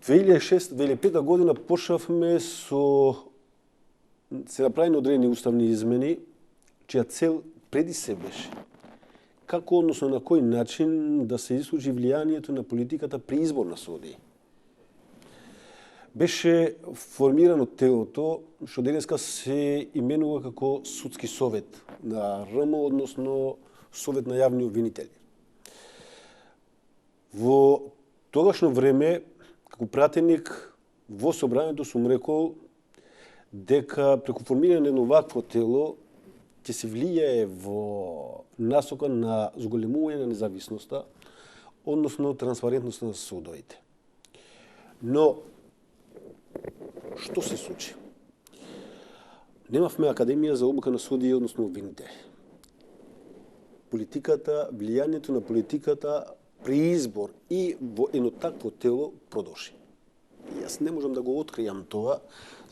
2005 година почнавме се направени одредени уставни измени, чија цел преди се беше како, односно на кој начин да се исклучи влијанието на политиката при избор на судии. Беше формирано телото, што денеска се именува како Судски совет на РМ, односно Совет на јавни обвинители. Во тогашно време, како пратеник во собранието сум рекол дека преку формирање на едно вакво тело ќе се влијае во насока на зголемување на независноста, односно транспарентноста на судовите. Но што се случи? Немавме академија за обука на судии, односно обвинители. Политиката, влијанието на политиката при избор и во едно такво тело продолжи. Јас не можам да го откријам тоа,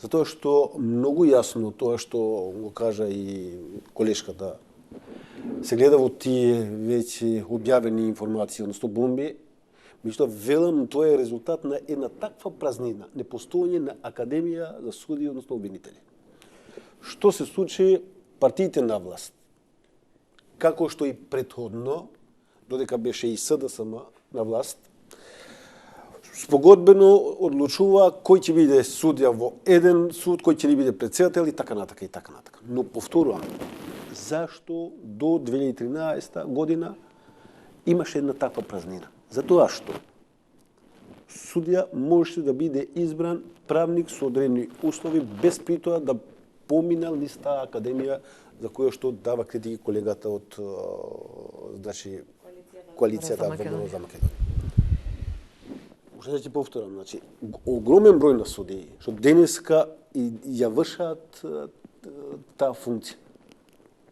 затоа што многу јасно тоа што го кажа и колешката се гледа во тие веќе објавени информации, односно бомби, меѓутоа велам тоа е резултат на една таква празнина, непостојање на академија за судии, односно обвинители. Што се случи? Партиите на власт, како што и претходно, додека беше и СДСМ на власт, спогодбено одлучува кој ќе биде судија во еден суд, кој ќе ни биде претседател и така натака и така натака. Но повторувам, зашто до 2013 година имаше една таква празнина? Затоа што судија можеше да биде избран правник со одредени услови без при тоа да поминал низ таа академија за која што дава критики колегата од значи коалицијата во за Македонија. Уште да ќе повторам, значи огромен број на судии што денеска и ја вршат таа функција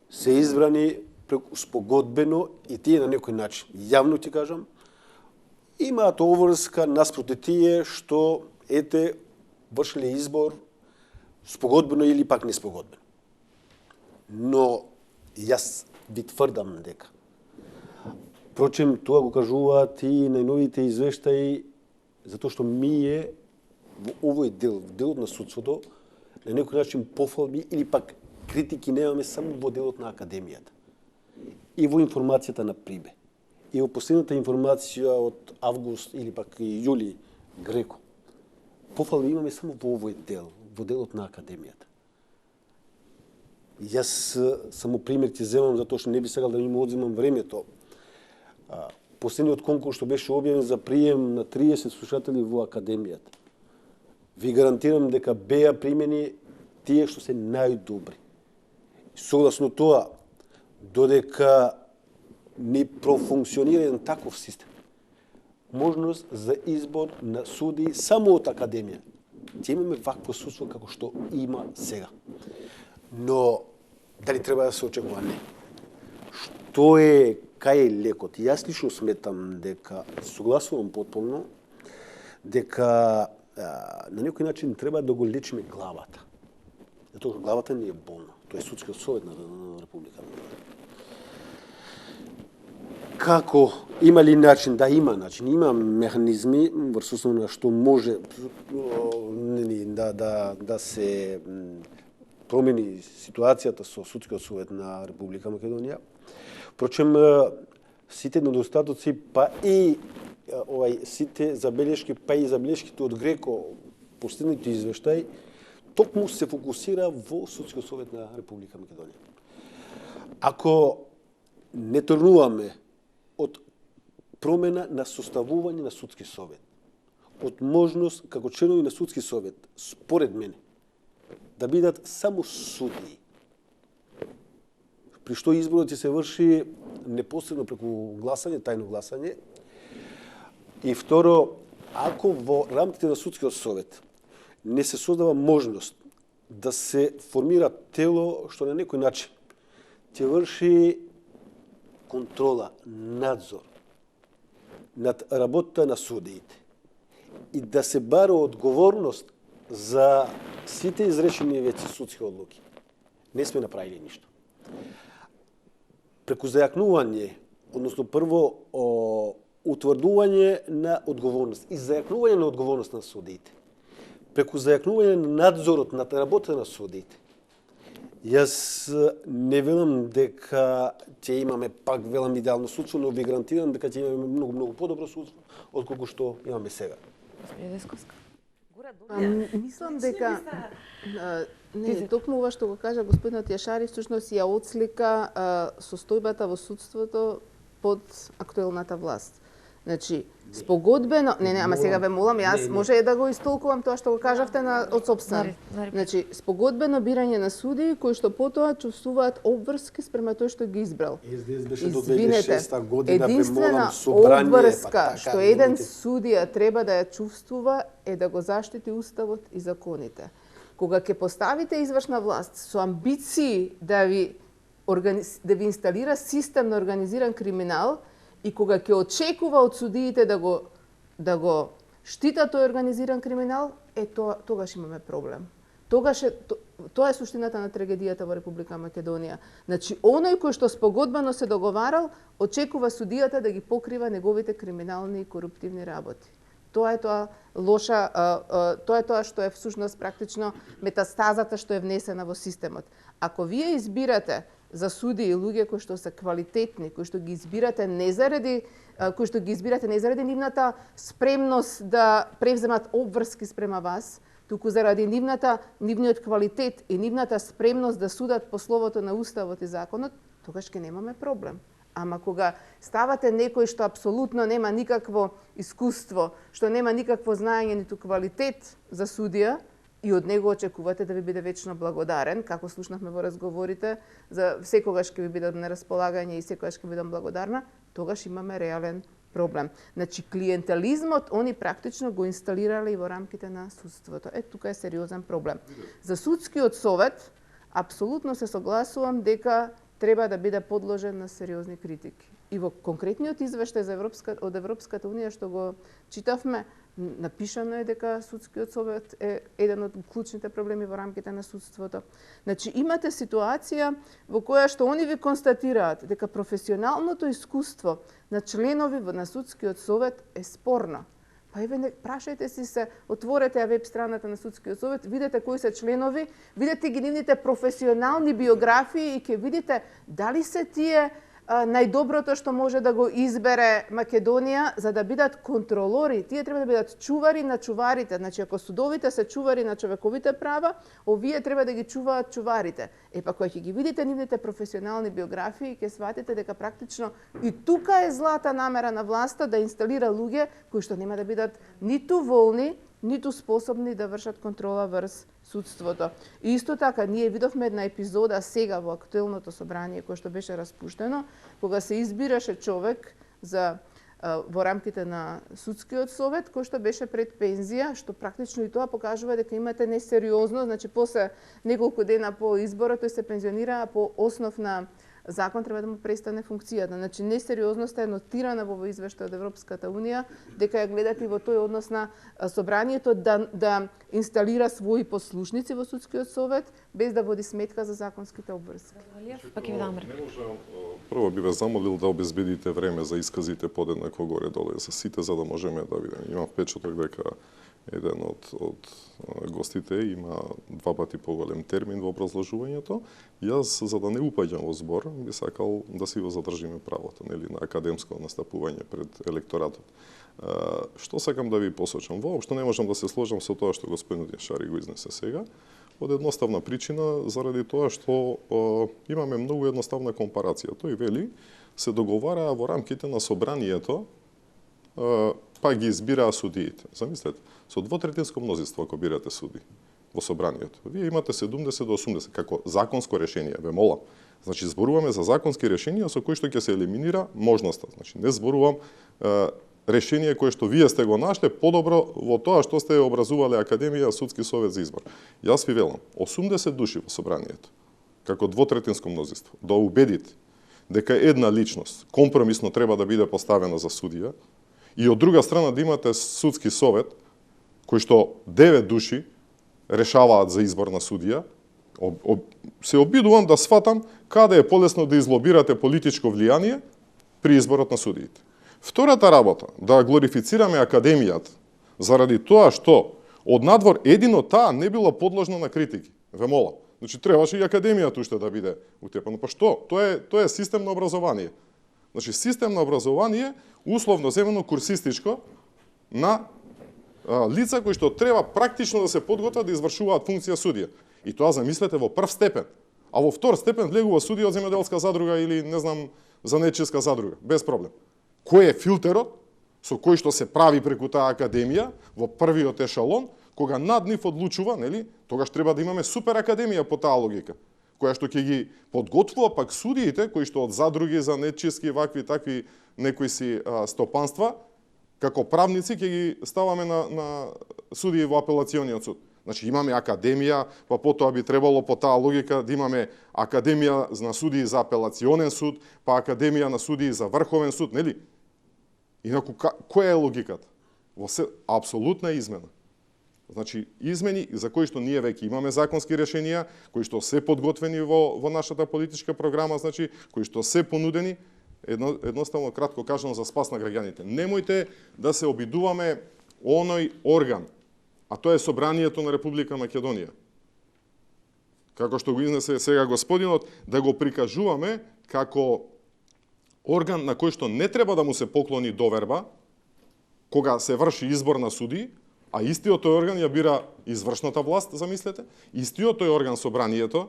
се избрани спогодбено и тие на некој начин, јавно ти кажам, имаат обврска наспроти тие што ете вршиле избор спогодбено или пак не спогодбено. Но јас ви тврдам дека впрочем тоа го кажуваат и најновите извештаи затоа што ние во овој дел, делот на судството, на некој начин пофалби или пак критики немаме само во делот на академијата и во информацијата на Прибе. И во последната информација од август или пак и јули Греко. Пофалби имаме само во овој дел, во делот на академијата. Јас само пример ти земам затоа што не би сакал да ми одземам времето. Последниот конкурс што беше објавен за прием на 30 слушатели во академијата. Ви гарантирам дека беа примени тие што се најдобри. Согласно тоа, додека не профункционира еден таков систем, можност за избор на суди само од академија. Ќе имаме вакво судство како што има сега. Но дали треба да се очекува? Не. Што е кај е лекот? Јас лично сметам дека согласувам потполно дека на некој начин треба да го лечиме главата. Затоа што главата не е болна. Тоа е судскиот совет на Република Македонија. Како има ли начин? Да, има начин. Има механизми врз основа на што може да се промени ситуацијата со судскиот совет на Република Македонија. Впрочем, сите недостатоци, па и сите забелешки, па и забелешките од Греко, последните извештаи, токму се фокусира во судскиот совет на Република Македонија. Ако не тргнуваме од промена на составување на судски совет, од можност како членови на судски совет, според мене, да бидат само судии, при што изборот ќе се врши непосредно преку гласање, тајно гласање. И второ, ако во рамките на судскиот совет не се создава можност да се формира тело што на некој начин ќе врши контрола, надзор над работата на судиите и да се бара одговорност за сите изречени веќе судски одлуки, не сме направили ништо. Преку зајакнување, односно прво утврдување на одговорност и зајакнување на одговорност на судиите, преку зајакнување на надзорот над работата на судиите, јас не велам дека ќе имаме пак велам идеално судство, но ви гарантирам дека ќе имаме многу подобро судство отколку што имаме сега. Мислам дека токму ова што го кажа господинот Јашари всушност ја отслика состојбата во судството под актуелната власт. Значи, спогодбено, ама сега ве молам, јас може да го истолкувам тоа што го кажавте од сопствен. Значи, спогодбено бирање на судии кои што потоа чувствуваат обврски спрема тој што ги избрал. Извинете, единствена обврска што еден судија треба да ја чувствува е да го заштити уставот и законите. Кога ќе поставите извршна власт со амбиции да ви инсталира систем на организиран криминал, и кога ќе очекува од судиите да го штитат тој организиран криминал, тогаш имаме проблем. Тоа е суштината на трагедијата во Република Македонија. Значи, оној кој што спогодбено се договарал, очекува судијата да ги покрива неговите криминални и коруптивни работи. тоа е тоа лоша, тоа е тоа што е всушност практично метастазата што е внесена во системот. Ако вие избирате за суди и луѓе кои што се квалитетни, кои што ги избирате не заради нивната спремност да превземат обврски спрема вас, туку заради нивниот квалитет и нивната спремност да судат по словото на уставот и законот, тогаш ќе немаме проблем. Ама кога ставате некој што апсолутно нема никакво искуство, што нема никакво знаење ниту квалитет за судија, и од него очекувате да ви биде вечно благодарен, како слушнавме во разговорите, за секогаш ќе ви бидам на располагање и секогаш ќе бидам благодарна, тогаш имаме реален проблем. Значи, клиентелизмот, они практично го инсталирале и во рамките на судството. Тука е сериозен проблем. За судскиот совет, апсолутно се согласувам дека треба да биде подложен на сериозни критики. И во конкретниот извештај од Европската Унија што го читавме, напишано е дека судскиот совет е еден од клучните проблеми во рамките на судството. Значи, имате ситуација во која што они ви констатираат дека професионалното искуство на членови на судскиот совет е спорно. Па еве, прашајте си се, отворете ја веб страната на судскиот совет, видете кои се членови, видете ги нивните професионални биографии и ќе видите дали се тие најдоброто што може да го избере Македонија за да бидат контролори. Тие треба да бидат чувари на чуварите. Значи, ако судовите се чувари на човековите права, овие треба да ги чуваат чуварите. Па кога ќе ги видите нивните професионални биографии, ќе сватите дека практично и тука е злата намера на власта да инсталира луѓе кои што нема да бидат ниту волни, ниту способни да вршат контрола врз судството. И исто така, ние видовме една епизода сега во актуелното собрание кое што беше распуштено, кога се избираше човек во рамките на судскиот совет, кој што беше пред пензија, што практично и тоа покажува дека имате несериозно, значи после неколку дена по изборот тој се пензионира, а по основ на закон треба да му престане функцијата. Значи, несериозноста е нотирана во извештај од Европската Унија, дека ја гледат и во тој однос на собранието да инсталира своји послушници во судскиот совет, без да води сметка за законските обврски. Прво би ве замолил да обезбедите време за исказите подеднакво горе-доле за сите, за да можеме да видиме. Имам впечаток дека еден од гостите има 2 пати поголем термин во образложувањето. Јас, за да не упаѓам во збор, би сакал да си го задржиме правото, нели, на академско настапување пред електоратот. Што сакам да ви посочам? Воопшто не можам да се сложам со тоа што господин Шари го изнесе сега, од едноставна причина, заради тоа што имаме многу едноставна компарација. Тој вели, се договараа во рамките на собранието, па ги избираа судиите. Замислете, со двотретинско мнозинство ако бирате суди во собранието. Вие имате 70 до 80 како законско решение, ве молам. Значи зборуваме за законски решенија со кои што ќе се елиминира можноста. Значи не зборувам решение кое што вие сте го нашле подобро во тоа што сте образувале Академија Судски совет за избор. Јас ви велам, 80 души во собранието, како двотретинско мнозинство, да убедите дека една личност компромисно треба да биде поставена за судија, и од друга страна да имате судски совет, кој што 9 души решаваат за избор на судија, се обидувам да сватам каде е полесно да излобирате политичко влијание при изборот на судиите. Втората работа, да глорифицираме Академијата, заради тоа што од надвор едино таа не била подложна на критики. Ве молам. Значи требаше и Академијата уште да биде утепано. Па што? Тоа е систем на образование. Значи систем на образование условно земено курсистичко на лица кои што треба практично да се подготват да извршуваат функција судија. И тоа замислете во прв степен. А во втор степен влегува судија од земјоделска задруга или не знам занечиска задруга, без проблем. Кој е филтерот со кој што се прави преку таа академија во првиот ешалон, кога над нив одлучува, нели? Тогаш треба да имаме супер академија по таа логика, која што ќе ги подготвува пак судиите кои што од задруги занечиски вакви такви некои си стопанства, како правници ќе ги ставаме на судии во апелациониот суд. Значи имаме академија, па потоа би требало по таа логика да имаме академија на судии за апелационен суд, па академија на судии за врховен суд, нели? Инаку која е логиката? Апсолутна измена. Значи измени за кои што ние веќе имаме законски решенија, кои што се подготвени во нашата политичка програма, значи кои што се понудени, едноставно кратко кажано за спас на граѓаните. Немојте да се обидуваме оној орган, а тоа е Собранието на Република Македонија, како што го изнесе сега господинот, да го прикажуваме како орган на кој што не треба да му се поклони доверба кога се врши избор на суди, а истиот тој орган ја бира извршната власт, замислете, истиот тој орган Собранието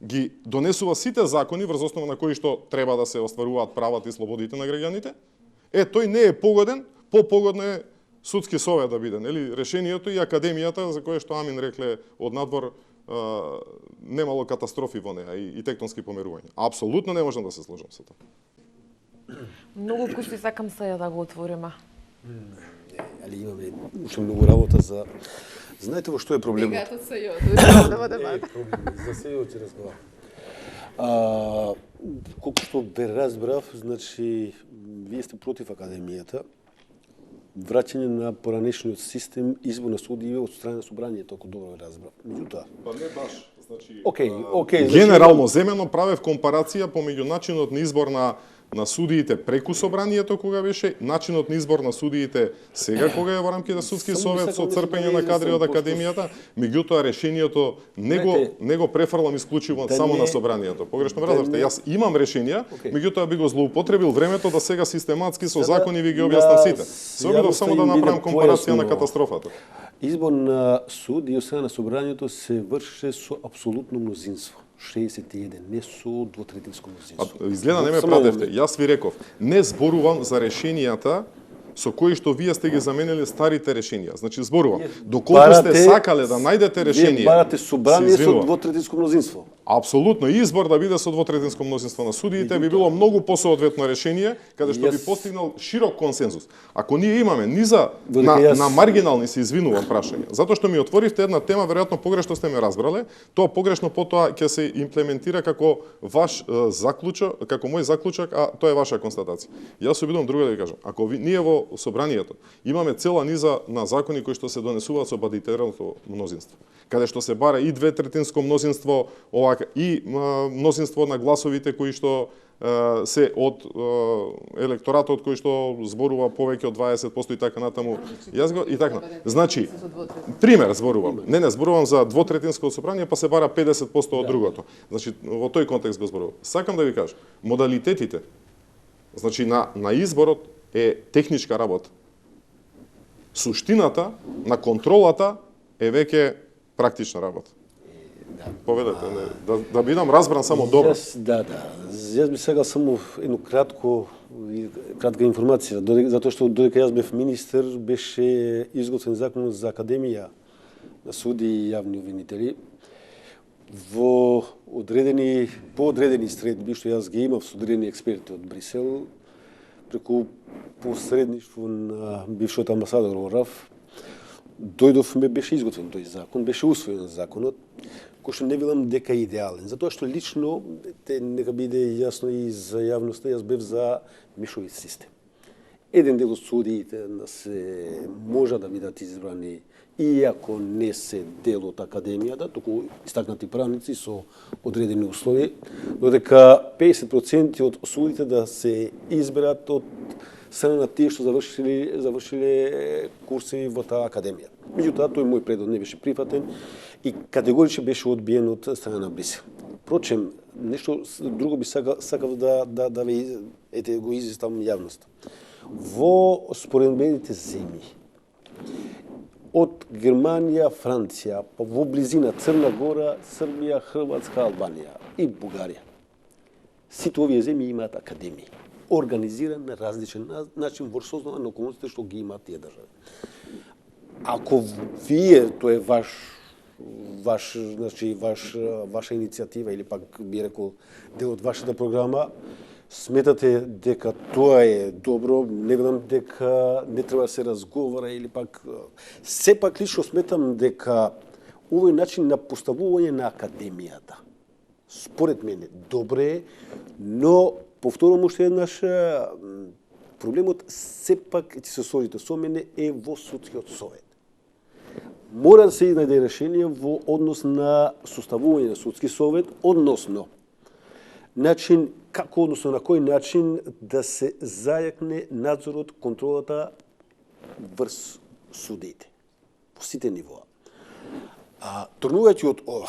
ги донесува сите закони врз основа на кои што треба да се остваруваат правата и слободите на граѓаните. Тој не е погоден, попогодно е судски совет да биде, нели, решението и академијата за кое што Амин рекле од надвор немало катастрофи во неа и тектонски померувања. Апсолутно не можам да се сложам со тоа. Многу куски сакам сега да го отвориме. Али имаме уште многу работа за... Знаете во што е проблемот? Негатот се ја, да дебата. За сејот ќе разговарам. Колку што бе разбрав, значи, вие сте против академијата, враќање на поранешниот систем избор на судии од страна на собранието, ако добро разбрав. Меѓутоа, Па не баш, значи Океј, генерално земено правев компарација помеѓу начинот на избор на судиите преку собранието кога беше, начинот на избор на судиите сега кога е во рамките на судски совет со црпење на кадри од академијата, меѓутоа решението не го префрлам исклучиво само на собранието. Погрешно ме разбравте, јас имам решенија, меѓутоа би го злоупотребил времето да сега систематски со закони ви ги објаснам сите. Се обидов само да направам компарација на катастрофата. Избор на суди од страна на собранието се врши со апсолутно мнозинство. 61, не со двотретинско мнозинство. Изгледа не ме пратевте. Јас ви реков, не зборувам за решенијата со кои што вие сте ги заменили старите решенија. Значи зборувам, доколку сте сакале да најдете решение. Вие барате собрание со двотретинско мнозинство. Апсолутно, избор да биде со двотретинско мнозинство на судиите би било многу посоодветно решение, каде што би постигнал широк консензус. Ако ние имаме на маргинални, се извинувам, прашање, затоа што ми отворивте една тема, веројатно погрешно сте ме разбрале, тоа погрешно потоа ќе се имплементира како ваш заклучок, како мој заклучок, а тоа е ваша констатација. Јас се обидувам друго да ви кажам. Ако ние во собранието имаме цела низа на закони кои што се донесуваат со бадитерното мнозинство, каде што се бара и дветретинско мнозинство, и мнозинство на гласовите кои што се од електоратот кој што зборува повеќе од 20% и така натаму. И така. Значи, пример зборувам. Не зборувам за двотретинско собрание, па се бара 50% од другото. Значи, во тој контекст го зборувам. Сакам да ви кажам, модалитетите, значи на изборот е техничка работа. Суштината на контролата е веќе практична работа. Поведете, да бидам разбран само добро. Јас би сега само едно кратка информација, затоа што додека јас бев министер, беше изготвен закон за академија на суди и јавни обвинители. Во поодредени средби, што јас ги имав со одредени експерти од Брисел, преку посредништво на бившиот амбасадор Орав, дојдовме, беше изготвен тој закон, беше усвоен законот, кој што не велам дека е идеален. Затоа што лично, нека биде јасно и за јавноста, јас бев за мишовит систем. Еден дел од судиите се може да бидат избрани, иако не се дел од академијата, туку истакнати правници со одредени услови, додека 50% од судите да се изберат од страна на тие што завршиле курси во таа академија. Меѓутоа, тој мој предлог не беше прифатен и категорично беше одбиен од страна на Брисел. Впрочем, нешто друго би сакав да ви го известам јавноста. Во споредбените земји, од Германија, Франција, па во близина Црна Гора, Србија, Хрватска, Албанија и Бугарија, сите овие земји имаат академии, организиран на различен начин во сознава на околностите што ги имаат тие држави. Ако вие, тоа е ваша иницијатива или пак би рекол дел од вашата програма, сметате дека тоа е добро, не велам дека не треба да се разговара или пак сепак лично сметам дека овој начин на поставување на академијата според мене добре, но повторувам уште еднаш, проблемот сепак, ќе се сложите со мене, е во судскиот совет. Мора да се изнајде решение во однос на составување на судски совет, односно начин, како односно на кој начин да се зајакне надзорот, контролата врз судиите во сите нивоа. Тргнувајќи од ова,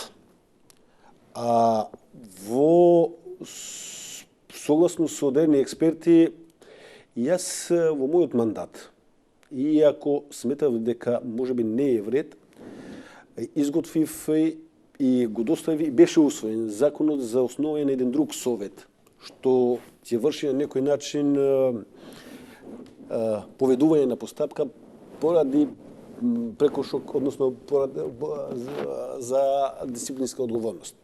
согласно со одредени експерти, јас во мојот мандат, иако сметав дека можеби не е вред, изготвив и го доставив и беше усвоен законот за основање на еден друг совет, што ќе врши на некој начин поведување на постапка поради прекошок, односно за дисциплинска одговорност.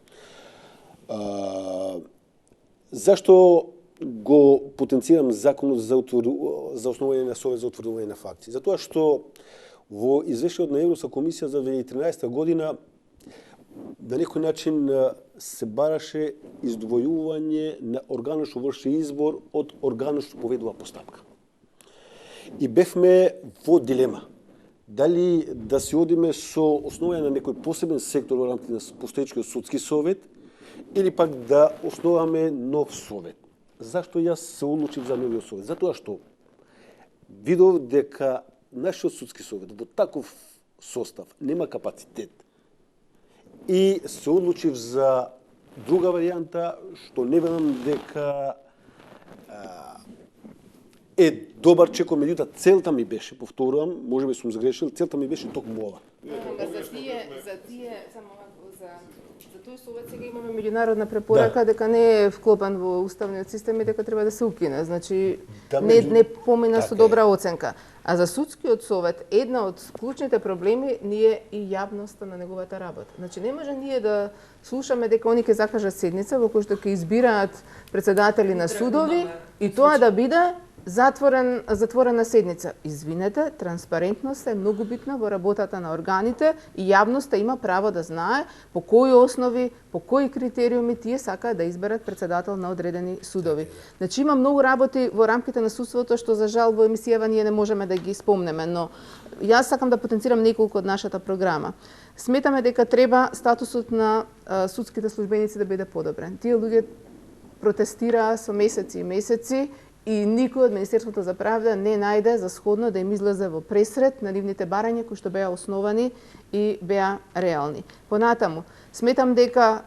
Зашто го потенцирам законот за основање на совет за утврдување на факти? Затоа што во извештајот на Европска комисија за 2013 година на некој начин се бараше издвојување на органот што врши избор од органот што поведува постапка. И бевме во дилема. Дали да се одиме со основање на некој посебен сектор во рамките на постоечкиот судски совет или пак да основаме нов совет. Зашто јас се одлучив за новиот совет? Затоа што видов дека нашиот судски совет во таков состав нема капацитет и се одлучив за друга варијанта што не велам дека е добар чекор, меѓутоа целта ми беше, повторувам, можеби сум сгрешил, целта ми беше токму ова. За тој совет сега имаме меѓународна препорака дека не е вклопен во уставниот систем и дека треба да се укине. Значи не помина со добра оценка. А за судскиот совет една од клучните проблеми ни е и јавноста на неговата работа. Значи не може ние да слушаме дека они ќе закажат седница во која што ќе избираат председатели на судови и тоа да биде затворена седница. Извинете, транспарентност е многу битна во работата на органите и јавноста има право да знае по кои основи, по кои критериуми тие сакаат да изберат председател на одредени судови. Значи има многу работи во рамките на судството што за жал во емисијава ние не можеме да ги спомнеме, но јас сакам да потенцирам неколку од нашата програма. Сметаме дека треба статусот на судските службеници да биде подобрен. Тие луѓе протестираа со месеци и месеци и никој од Министерството за правда не најде за сходно да им излезе во пресред на нивните барања кои што беа основани и беа реални. Понатаму, сметам дека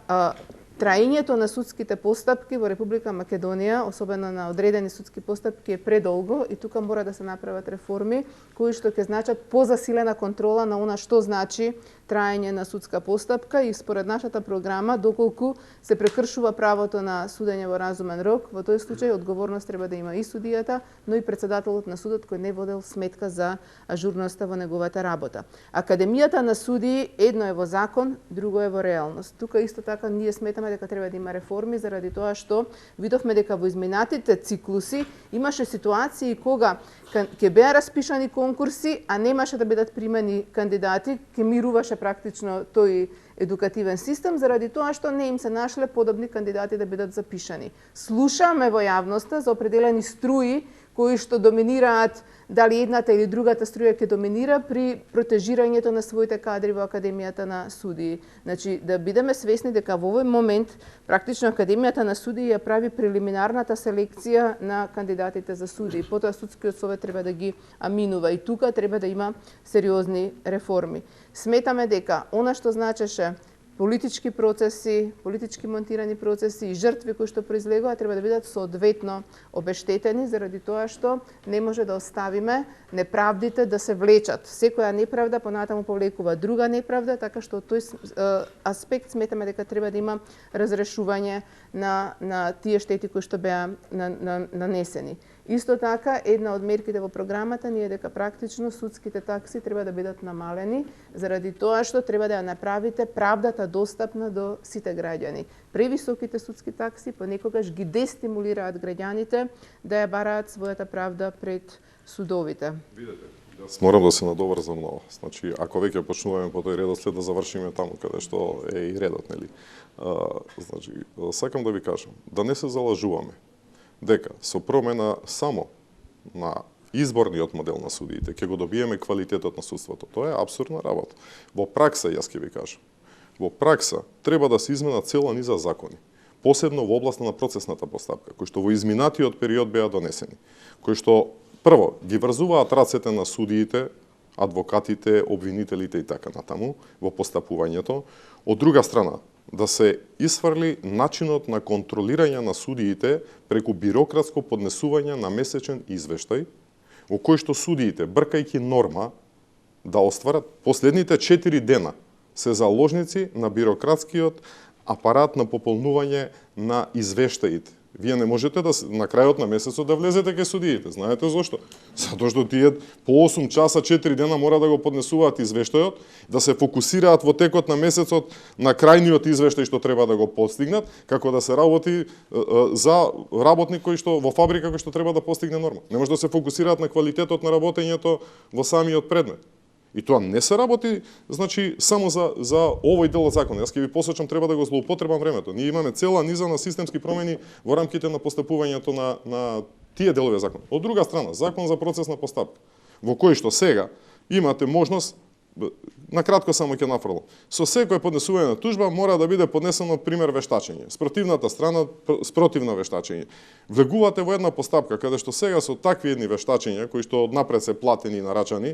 траењето на судските постапки во Република Македонија, особено на одредени судски постапки, е предолго и тука мора да се направат реформи кои што ќе значат позасилена контрола на она што значи траење на судска постапка и според нашата програма, доколку се прекршува правото на судење во разумен рок, во тој случај одговорност треба да има и судијата, но и председателот на судот кој не водел сметка за ажурноста во неговата работа. Академијата на судии едно е во закон, друго е во реалност. Тука исто така ние сметаме дека треба да има реформи заради тоа што видовме дека во изминатите циклуси имаше ситуации кога ќе беа распишани конкурси, а немаше да бидат примени кандидати, ќе мируваше практично тој едукативен систем заради тоа што не им се нашле подобни кандидати да бидат запишани. Слушаме во јавноста за определени струи кои што доминираат, дали едната или другата струја ќе доминира при протежирањето на своите кадри во Академијата на судии. Значи, да бидеме свесни дека во овој момент практично Академијата на судии ја прави прелиминарната селекција на кандидатите за судии. Потоа судскиот совет треба да ги аминува и тука треба да има сериозни реформи. Сметаме дека она што значеше политички процеси, политички монтирани процеси и жртви кои што произлегува треба да бидат соодветно обештетени заради тоа што не може да оставиме неправдите да се влечат. Секоја неправда понатаму повлекува друга неправда, така што од тој аспект сметаме дека треба да има разрешување на тие штети кои што беа нанесени. Исто така, една од мерките во програмата ни е дека практично судските такси треба да бидат намалени заради тоа што треба да ја направите правдата достапна до сите граѓани. Превисоките судски такси понекогаш ги дестимулираат граѓаните да ја бараат својата правда пред судовите. Видете, јас морам да се надоврзам на ова. Значи, ако веќе почнуваме по тој редослед да завршиме таму каде што е и редот, нели? Значи, сакам да ви кажам, да не се залажуваме дека со промена само на изборниот модел на судиите ќе го добиеме квалитетот на судството. Тоа е апсурдна работа. Во пракса, јас ќе ви кажам, во пракса треба да се изменат цела низа закони, посебно во областа на процесната постапка, кои што во изминатиот период беа донесени, кои што прво ги врзуваат рацете на судиите адвокатите, обвинителите и така натаму во постапувањето. Од друга страна, да се исфрли начинот на контролирање на судиите преку бирократско поднесување на месечен извештај, во кој што судиите, бркајќи норма, да остварат последните 4 дена се заложници на бирократскиот апарат на пополнување на извештаите. Вие не можете да на крајот на месецот да влезете кај судиите. Знаете зошто? Затоа што тие по 8 часа 4 дена мора да го поднесуваат извештајот, да се фокусираат во текот на месецот на крајниот извештај што треба да го постигнат, како да се работи за работник кој што во фабрика кој што треба да постигне норма. Не може да се фокусираат на квалитетот на работењето во самиот предмет. И тоа не се работи, значи, само за овој дел од законот. Јас ќе ви посочам, треба да го злоупотребам времето. Ние имаме цела низа на системски промени во рамките на постапувањето на тие делови закон. Од друга страна, закон за процесна постапка, во кој што сега имате можност, на кратко само ќе нафрлам. Со секој поднесување на тужба мора да биде поднесено пример вештачење. Спротивната страна спротивно вештачење. Влегувате во една постапка каде што сега со такви едни вештачења кои што однапред се платени и нарачани,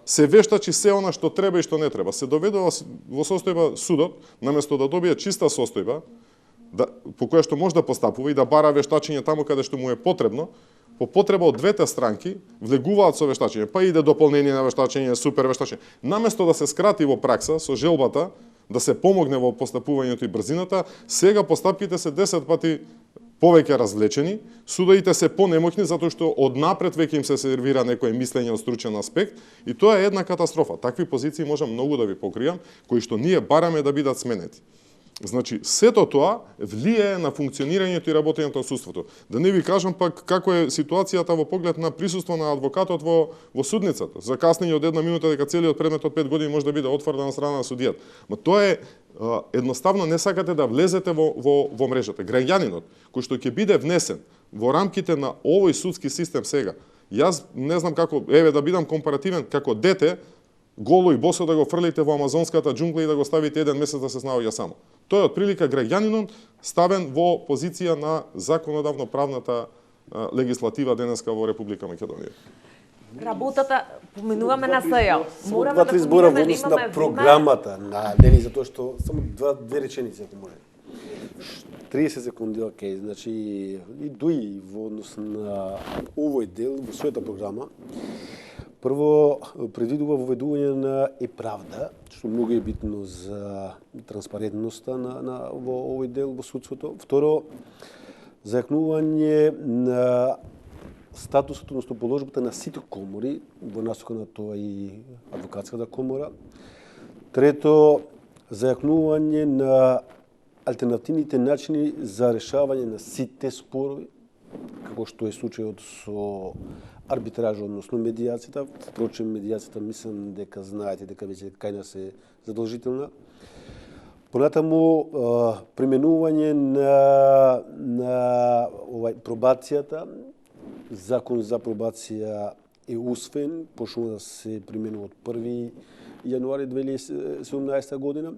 се вештачи се она што треба и што не треба. Се доведува во состојба судот, наместо да добие чиста состојба, по која што може да постапува и да бара вештачење таму каде што му е потребно, по потреба од двете странки влегуваат со вештачење, па иде дополнение на вештачење, супер вештачење. Наместо да се скрати во пракса со желбата, да се помогне во постапувањето и брзината, сега постапките се 10 пати повеќе развлечени, судовите се понемоќни затоа што однапред веќе им се сервира некој мислење од стручен аспект и тоа е една катастрофа. Такви позиции можам многу да ви покријам, кои што ние бараме да бидат сменети. Значи, сето тоа влијае на функционирањето и работењето на судството. Да не ви кажам пак како е ситуацијата во поглед на присуство на адвокатот во судницата. Закаснење од 1 минута дека целиот предмет од 5 години може да биде отврден од страна на судијата. Ма тоа е едноставно не сакате да влезете во мрежата. Граѓанинот кој што ќе биде внесен во рамките на овој судски систем сега. Јас не знам како, еве да бидам компаративен, како дете голо и босо да го фрлите во амазонската џунгла и да го ставите 1 месец да се снаоѓа само. Тоа е отприлика граѓанинот ставен во позиција на законодавно правната легислатива денеска во Република Македонија. Работата, поминуваме на СЈО. Мораме да збора во однос на програмата, нели, затоа што само две реченици ако може. 30 секунди, окей, значи и дуи во однос на овој дел во својата програма. Прво, предвидува воведување на правда, што многу е битно за транспарентноста во овој дел во судството. Второ, зајакнување на статусот, односно положбата на сите комори, во насока на тоа и адвокатската комора. Трето, зајакнување на алтернативните начини за решавање на сите спорови, како што е случајот со арбитража, односно медијацијата. Впрочем, медијацијата мислам дека знаете дека веќе кај нас е задолжителна. Понатаму применување на пробацијата. Закон за пробација е усвоен, почнува да се применува од 1 јануари 2017 година.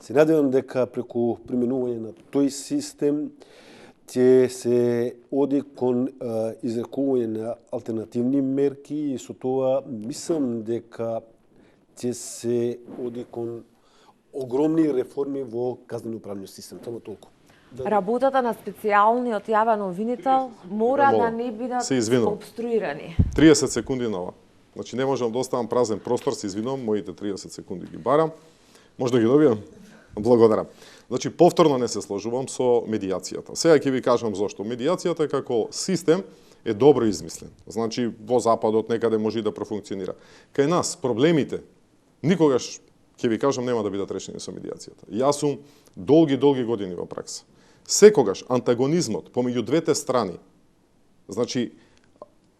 Се надевам дека преку применување на тој систем ќе се оди кон изрекување на алтернативни мерки и со тоа мислам дека ќе се оди кон огромни реформи во казнено-правниот систем. Само толку. Работата на специјалниот јавен обвинител мора да не бидат обструирани. 30 секунди на ова. Значи не можам да оставам празен простор, се извинувам, моите 30 секунди ги барам. Може да ги добијам? Благодарам. Значи повторно не се сложувам со медијацијата. Сега ќе ви кажам зошто. Медијацијата како систем е добро измислен. Значи во западот некаде може да профункционира. Кај нас проблемите никогаш, ќе ви кажам, нема да бидат решени со медијацијата. Јас сум долги години во пракса. Секогаш антагонизмот помеѓу двете страни, значи,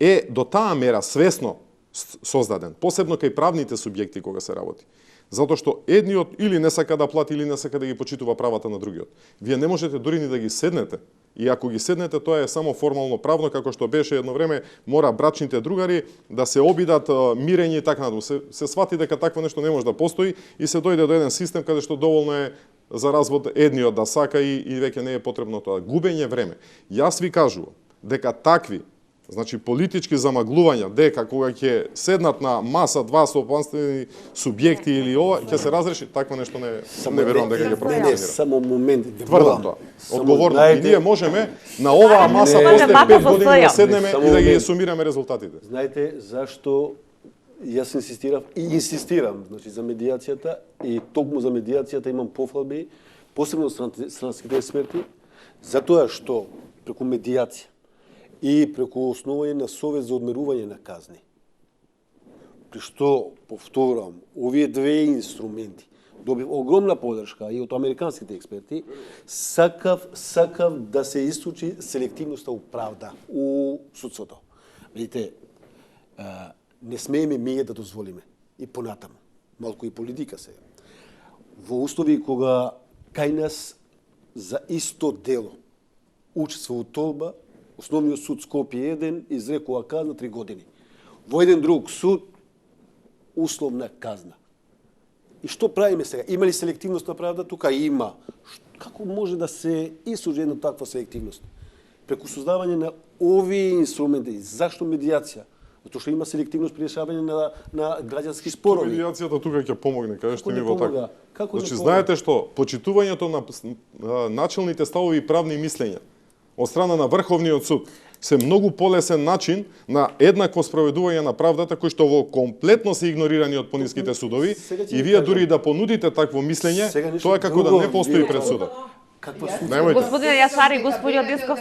е до таа мера свесно создаден, посебно кај правните субјекти кога се работи. Затоа што едниот или не сака да плати, или не сака да ги почитува правата на другиот. Вие не можете дури ни да ги седнете. И ако ги седнете, тоа е само формално правно, како што беше едно време, мора брачните другари да се обидат мирење и така натаму. Се свати дека такво нешто не може да постои и се дојде до еден систем каде што доволно е за развод едниот да сака и веќе не е потребно тоа. Губење време. Јас ви кажувам дека такви Значи политички замаглувања дека кога ќе седнат на маса два сопанствени субјекти или ова ќе се разреши, такво нешто не верувам дека ќе профункционира. Не, само момент. Тврдам тоа. Одговорно. И ние можеме на оваа маса после 5 години да седнеме и да ги сумираме резултатите. Знаете зашто јас инсистирам, значи за медијацијата и токму за медијацијата имам пофалби, посебно странските експерти, затоа што преку медијација и преку основање на совет за одмерување на казни. При што, повторам, овие две инструменти добив огромна подршка и од американските експерти, сакав да се исключи селективноста у правда, у судството. Видите, не смееме ние да дозволиме и понатаму. Малку и политика сега. Во услови кога кај нас за исто дело учествува толба, Основниот суд Скопје 1 изрекува казна 3 години. Во еден друг суд условна казна. И што правиме сега? Има ли селективност на правда? Тука има. Како може да се исуди една таква селективност? Преку создавање на овие инструменти. Зашто медијација? Затоа што има селективност при решавање на граѓански спорови. Медијацијата тука ќе помогне, кажете ми во помага? така. Како Значи, не знаете што, почитувањето на начелните ставови и правни мислења од страна на Врховниот суд се многу полесен начин на еднакво спроведување на правдата кој што во комплетно се игнорирани од пониските судови и вие дури да понудите такво мислење, тоа е како да не постои пред судот. Каква суд? Немојте. Господине Јашари, господин Дисков,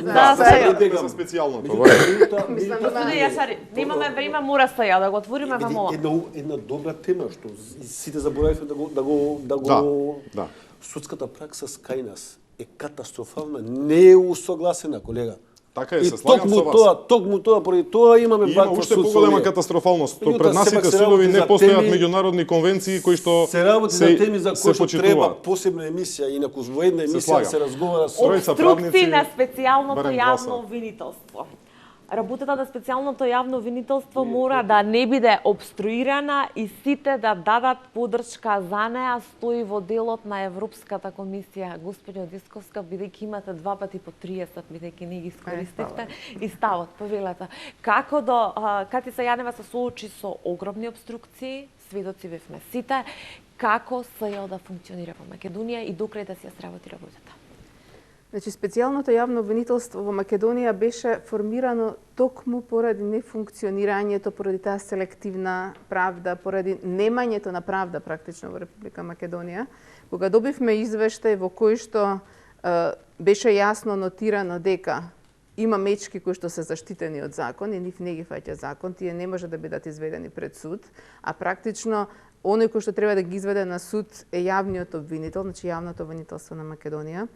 Да, сега. за специјалното. Господине Јашари, немаме време, мора сега да го отвориме вам ова. Една добра тема што сите заборавивме да го Да. Судската пракса кај нас е катастрофална, не е усогласена, колега. Така е, се слагам со вас. Токму тоа, поради тоа имаме Има уште поголема катастрофалност. Пред нашите судови не постојат меѓународни конвенции кои што се работи за теми за кои што треба почитуваат. посебна емисија, инаку во една емисија слагам. се разговара со Тројца Обструкции правници, на специјалното барем јавно гласа. обвинителство. Работата на специјалното јавно обвинителство мора да не биде обструирана и сите да дадат подршка за неа, стои во делот на Европската комисија. Господине Дисковска, бидејќи имате 2 пати по 30, бидејќи не ги искористивте, и ставот, повелете. Како Катица Јанева се соочи со огромни обструкции, сведоци бевме сите, како СЈО да функционира во Македонија и докрај да си ја сработи работата? Значи, специјалното јавно обвинителство во Македонија беше формирано токму поради нефункционирањето, поради таа селективна правда, поради немањето на правда практично во Република Македонија. Кога добивме извештај во кој што беше јасно нотирано дека има мечки кои што се заштитени од закон и нив не ги фаќа закон, тие не може да бидат изведени пред суд, а практично оној кој што треба да ги изведе на суд е јавниот обвинител, значи јавното обвинителство на Македонија,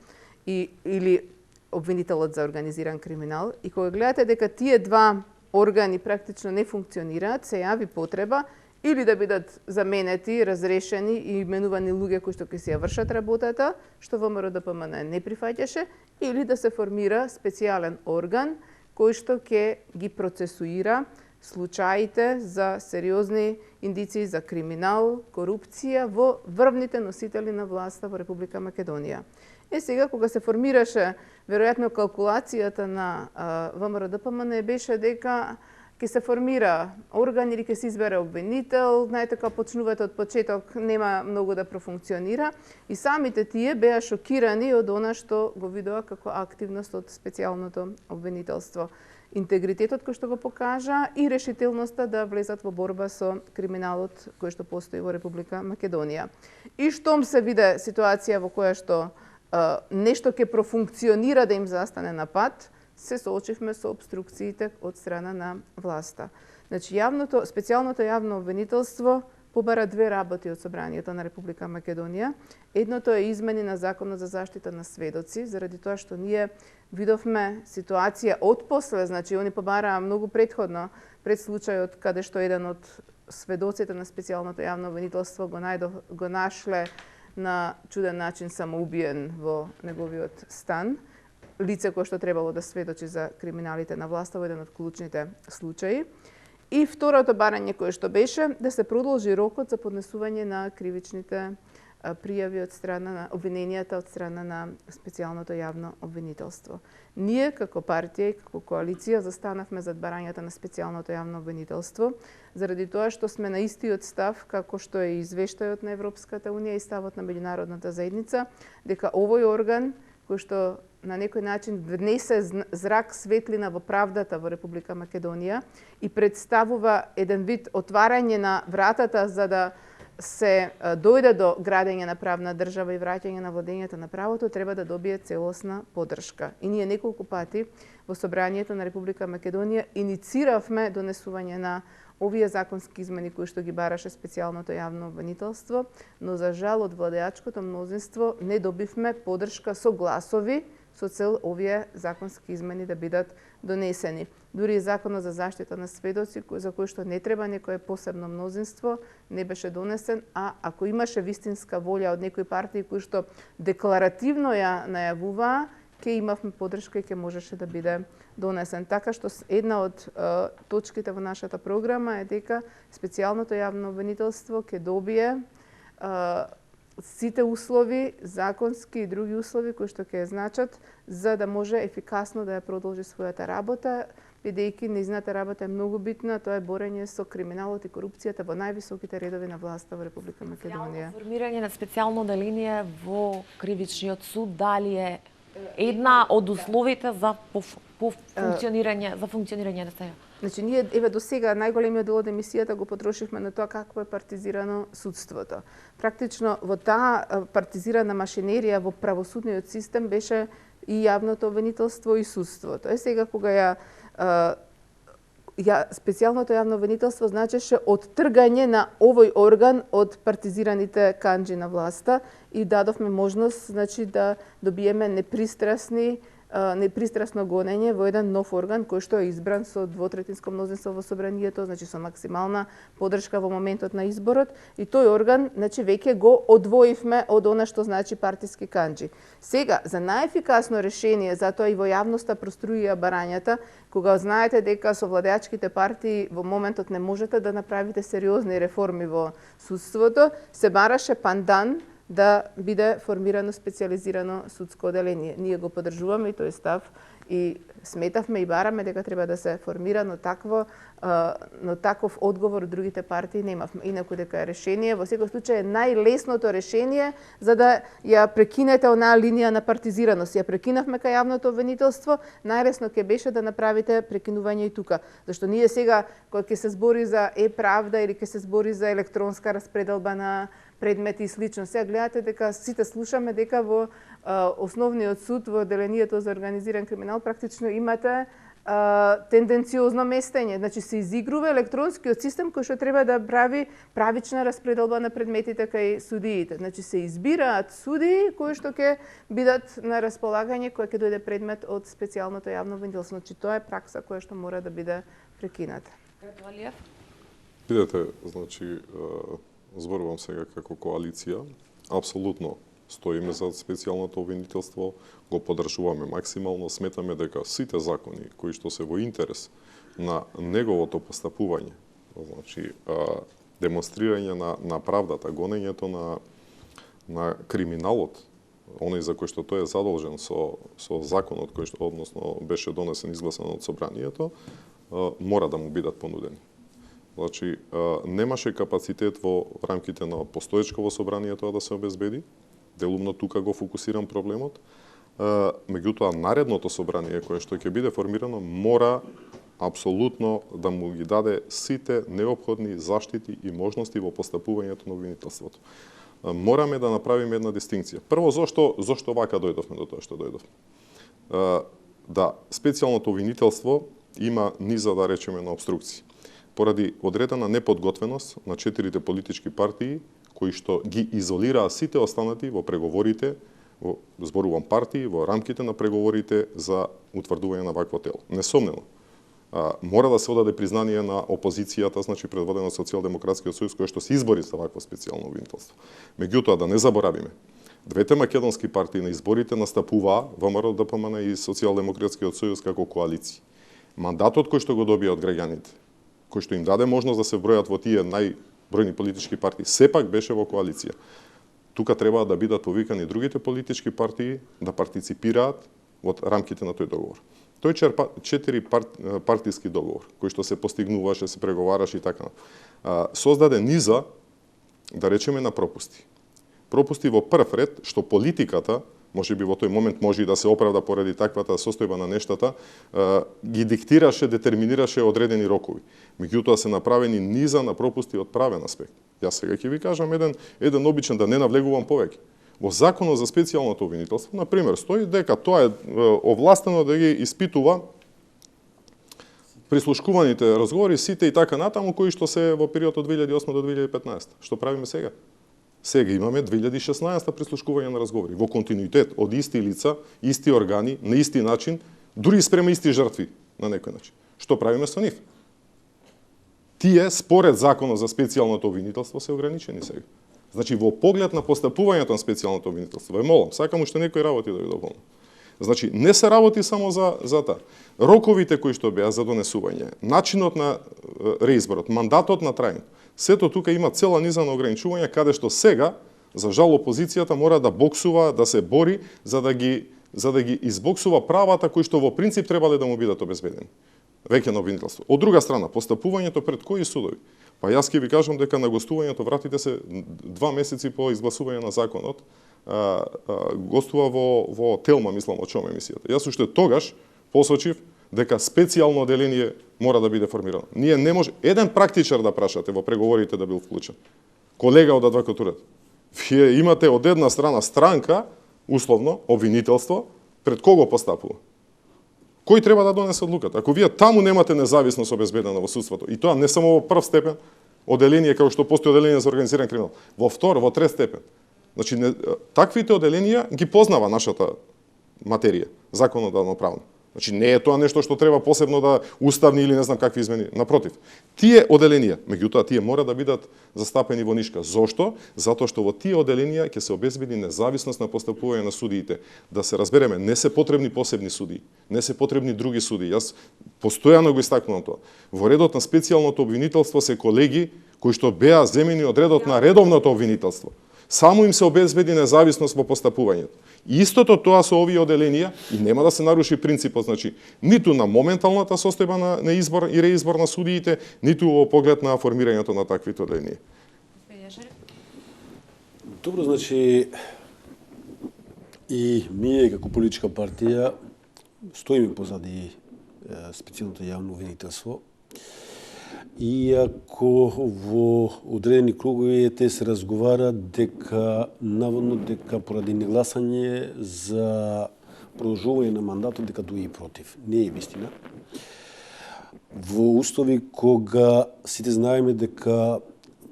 или обвинителот за организиран криминал. И кога гледате дека тие два органи практично не функционираат, се јави потреба или да бидат заменети, разрешени и именувани луѓе кои што ќе си ја вршат работата, што ВМРО-ДПМН не прифаќаше, или да се формира специјален орган кој што ќе ги процесуира случаите за сериозни индиции за криминал, корупција во врвните носители на власта во Република Македонија. Сега, кога се формираше, веројатно калкулацијата на ВМРО-ДПМН беше дека ќе се формира орган или ќе се избере обвинител, знаете кога почнувате од почеток, нема многу да профункционира и самите тие беа шокирани од она што го видоа како активност од специјалното обвинителство. Интегритетот кој што го покажа и решителноста да влезат во борба со криминалот кој што постои во Република Македонија. И штом се виде ситуација во која што нешто ќе профункционира да им застане на пат, се соочивме со обструкциите од страна на власта. Значи, специјалното јавно обвинителство побара две работи од Собранието на Република Македонија. Едното е измени на Законот за заштита на сведоци, заради тоа што ние видовме ситуација отпосле, значи они побараа многу предходно, пред случајот каде што еден од сведоците на специјалното јавно обвинителство го нашле на чуден начин самоубиен во неговиот стан, лице кое што требало да сведочи за криминалите на власта во еден од клучните случаи. И второто барање кое што беше да се продолжи рокот за поднесување на кривичните пријави од страна на обвиненијата од страна на специјалното јавно обвинителство. Ние како партија и како коалиција застанавме зад барањата на специјалното јавно обвинителство, заради тоа што сме на истиот став како што е извештајот на Европската унија и ставот на меѓународната заедница, дека овој орган кој што на некој начин внесе зрак светлина во правдата во Република Македонија и представува еден вид отварање на вратата за да се дојде до градење на правна држава и враќање на владењето на правото, треба да добие целосна поддршка. И ние неколку пати во Собранието на Република Македонија иницииравме донесување на овие законски измени кои што ги бараше специјалното јавно обвинителство, но за жал од владеачкото мнозинство не добивме поддршка со гласови со цел овие законски измени да бидат донесени. Дури и законот за заштита на сведоци, за кој што не треба некое посебно мнозинство, не беше донесен, а ако имаше вистинска волја од некои партии кои што декларативно ја најавуваа, ќе имавме поддршка и ќе можеше да биде донесен. Така што една од точките во нашата програма е дека специјалното јавно обвинителство ќе добие сите услови, законски и други услови кои што ќе ја значат за да може ефикасно да ја продолжи својата работа, бидејќи нејзината работа е многу битна, тоа е борење со криминалот и корупцијата во највисоките редови на власта во Република Македонија. Формирање на специјално оделение во кривичниот суд дали е една од условите за функционирање на сега? Значи, ние еве до сега најголемиот дел од емисијата го потрошивме на тоа какво е партизирано судството. Практично во таа партизирана машинерија во правосудниот систем беше и јавното обвинителство и судството. Сега кога специјалното јавно обвинителство значеше оттргање на овој орган од партизираните канџи на власта и дадовме можност, значи, да добиеме непристрасно гонење во еден нов орган кој што е избран со двотретинско мнозинство во собранието, значи со максимална поддршка во моментот на изборот, и тој орган, значи, веќе го одвоивме од она што значи партиски канџи. Сега, за најефикасно решение, затоа и во јавноста проструија барањата, кога знаете дека со владеачките партии во моментот не можете да направите сериозни реформи во судството, се бараше пандан да биде формирано специјализирано судско оделение. Ние го поддржуваме и тој став и сметавме и бараме дека треба да се формира, но таков одговор од другите партии немавме. Инаку дека е решение, во секој случај е најлесното решение за да ја прекинете онаа линија на партизираност. Ја прекинавме кај јавното обвинителство, најлесно ќе беше да направите прекинување и тука. Зашто ние сега, кога ќе се збори за е-правда или ќе се збори за електронска распределба на предмети и слично. Сега гледате дека сите слушаме дека во основниот суд, во оделението за организиран криминал, практично имате тенденциозно местење. Значи се изигрува електронскиот систем кој што треба да прави правична распределба на предметите кај судиите. Значи се избираат судии кои што ќе бидат на располагање кој ќе дојде предмет од специјалното јавно обвинителство. Значи тоа е пракса која што мора да биде прекината. Видете, значи зборувам сега како коалиција, апсолутно стоиме за специјалното обвинителство, го поддржуваме максимално, сметаме дека сите закони кои што се во интерес на неговото постапување, значи демонстрирање на правдата, гонењето на криминалот, оној за кој што тој е задолжен со законот кој што односно беше донесен изгласан од собранието, мора да му бидат понудени. Значи, немаше капацитет во рамките на постоечко во собрание тоа да се обезбеди. Делумно тука го фокусирам проблемот. Меѓутоа, наредното собрание кое што ќе биде формирано мора апсолутно да му ги даде сите неопходни заштити и можности во постапувањето на обвинителството. Мораме да направиме една дистинкција. Прво, зошто вака дојдовме до тоа што дојдовме? Да, специјалното обвинителство има низа, да речеме, на обструкции. Поради одредена неподготвеност на 4 политички партии, кои што ги изолираа сите останати во преговорите, зборувам партии, во рамките на преговорите за утврдување на вакво тело. Несомнено, мора да се одаде признание на опозицијата, значи предводена од Социјалдемократскиот сојуз, кој што се избори за вакво специјално обвинителство. Меѓутоа, да не заборавиме, двете македонски партии на изборите настапуваа ВМРО, ДПМН и Социјалдемократскиот сојуз како коалиции. Мандатот кој што го добија од граѓаните, кој што им даде можност да се вбројат во тие најбројни политички партии, сепак беше во коалиција. тука треба да бидат повикани другите политички партии да партиципираат во рамките на тој договор. Тој 4 партиски договор, кој што се постигнуваше, се преговараше и така, создаде низа, да речеме, на пропусти. Пропусти во прв ред, што политиката, може би во тој момент може и да се оправда поради таквата состојба на нештата, ги диктираше, детерминираше одредени рокови. Меѓутоа се направени низа на пропусти од правен аспект. Јас сега ќе ви кажам еден обичен, да не навлегувам повеќе. Во Законот за специјалното обвинителство, на пример, стои дека тоа е овластено да ги испитува прислушкуваните разговори, сите и така натаму, кои што се во период од 2008 до 2015. Што правиме сега? Сега имаме 2016 прислушкување на разговори во континуитет од исти лица, исти органи, на исти начин, дури спрема исти жртви на некој начин. Што правиме со нив? Тие според Законот за специјалното обвинителство се ограничени сега. Значи во поглед на постапувањето на специјалното обвинителство, ве молам, сакам уште некои работи да ви дополнам. Значи не се работи само за таа. Роковите кои што беа за донесување, начинот на реизборот, мандатот на трајање, сето тука има цела низа на ограничувања каде што сега, за жал, опозицијата мора да боксува, да се бори за да ги избоксува правата кои што во принцип требале да му бидат обезбедени. Веќе на обвинителство. Од друга страна, постапувањето пред кои судови? Па јас ќе ви кажам дека на гостувањето, вратите се 2 месеци по изгласување на законот, гостува во Телма, мислам, од чом емисијата. Јас уште тогаш посочив дека специјално оделение мора да биде формирано. Ние не може еден практичар да прашате во преговорите да бил вклучен. Колега од адвокатурата. Вие имате од една страна странка, условно, обвинителство, пред кого постапува? Кој треба да донесе одлуката? Ако вие таму немате независност обезбедена во судството, и тоа не само во прв степен, оделение како што постои оделение за организиран криминал, во втор, во трет степен. Значи, таквите оделенија ги познава нашата материја, законодавно правно. Значи, не е тоа нешто што треба посебно да уставни или не знам какви измени. Напротив, тие оделенија, меѓутоа тие мора да бидат застапени во нишка. Зошто? Затоа што во тие оделенија ќе се обезбеди независност на постапување на судиите. Да се разбереме, не се потребни посебни судии, не се потребни други судии. Јас постојано го истакнувам тоа. Во редот на специјалното обвинителство се колеги кои што беа земени од редот на редовното обвинителство. Само им се обезбеди независност во постапувањето. И истото тоа со овие оделенија и нема да се наруши принципот, значи, ниту на моменталната состојба на избор и реизбор на судиите, ниту во поглед на формирањето на таквите оделенија. Добро, значи, и ние како политичка партија стоиме позади специјалното јавно обвинителство. Иако во одредени кругови те се разговара дека наводно дека поради негласање за продолжување на мандатот дека дуи против. Не е вистина. Во услови кога сите знаеме дека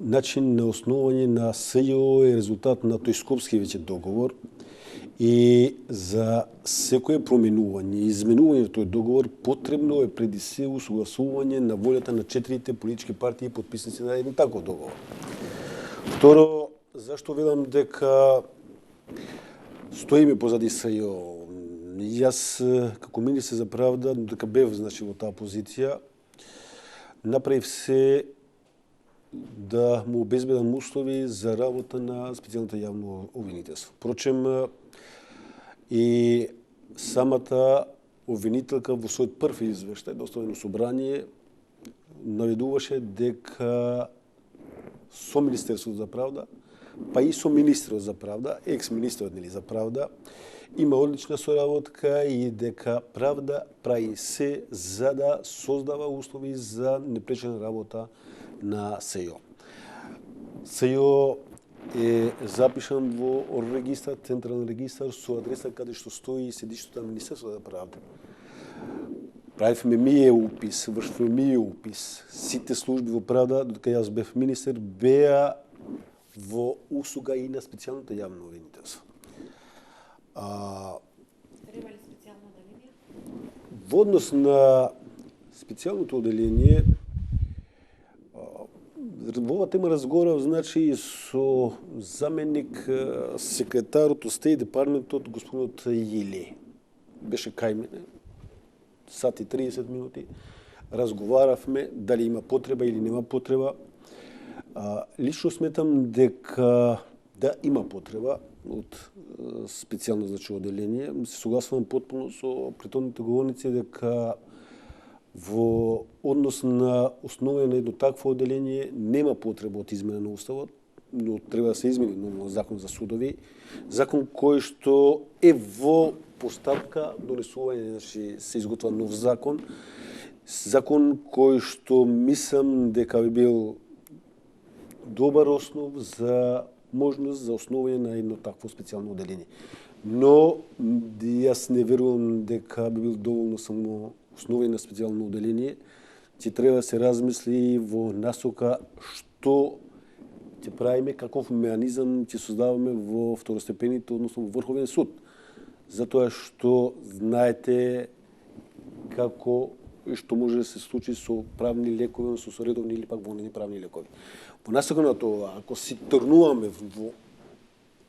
начин на основање на СЈО е резултат на тој Скопски веќе договор и за секое променување и изменување на тој договор потребно е преди се усогласување на волјата на 4 политички партии потписници на еден таков договор. Второ, зашто велам дека стоиме позади СЈО? Јас како министер за правда, дека бев значи во таа позиција, направив се да му обезбедам услови за работа на специјалното јавно обвинителство. Впрочем, и самата обвинителка во својот прв извештај, доставено собрание, наведуваше дека со Министерството за правда, па и со Министерот за правда, екс-министерот за правда, има одлична соработка и дека правда прави се за да создава услови за непречена работа на СЈО. СЈО е запишан во регистар, централен регистар со адреса каде што стои седиштето на Министерството за правда. Правивме ние упис, вршивме ние упис. Сите служби во правда, додека јас бев министер, беа во услуга и на специјалното јавно обвинителство. Треба ли специјално оделение? Во однос на специјалното оделение, во оваа тема разговарав значи со заменик секретарот од Стејт департментот господинот Јили. Беше кај мене, сат и 30 минути, разговаравме дали има потреба или нема потреба. Лично сметам дека да има потреба од специјално оделение. Се согласувам потпуно со претhodните говорници дека во однос на основа на едно такво оделение нема потреба од измена на уставот, но треба да се измени нормално закон за судови, закон кој што е во постапка донесување, значи се изготвува нов закон кој што мислам дека би бил добар основ за можност за основање на едно такво специјално оделение. Но јас не верувам дека би бил доволно само основање на специјално оделение, ќе треба да се размисли во насока што ќе правиме, каков механизам ќе создаваме во второстепените, односно во Врховен суд. Затоа што знаете како што може да се случи со правни лекови, со редовни или пак вонени правни лекови. По насока на тоа, ако си тргнуваме во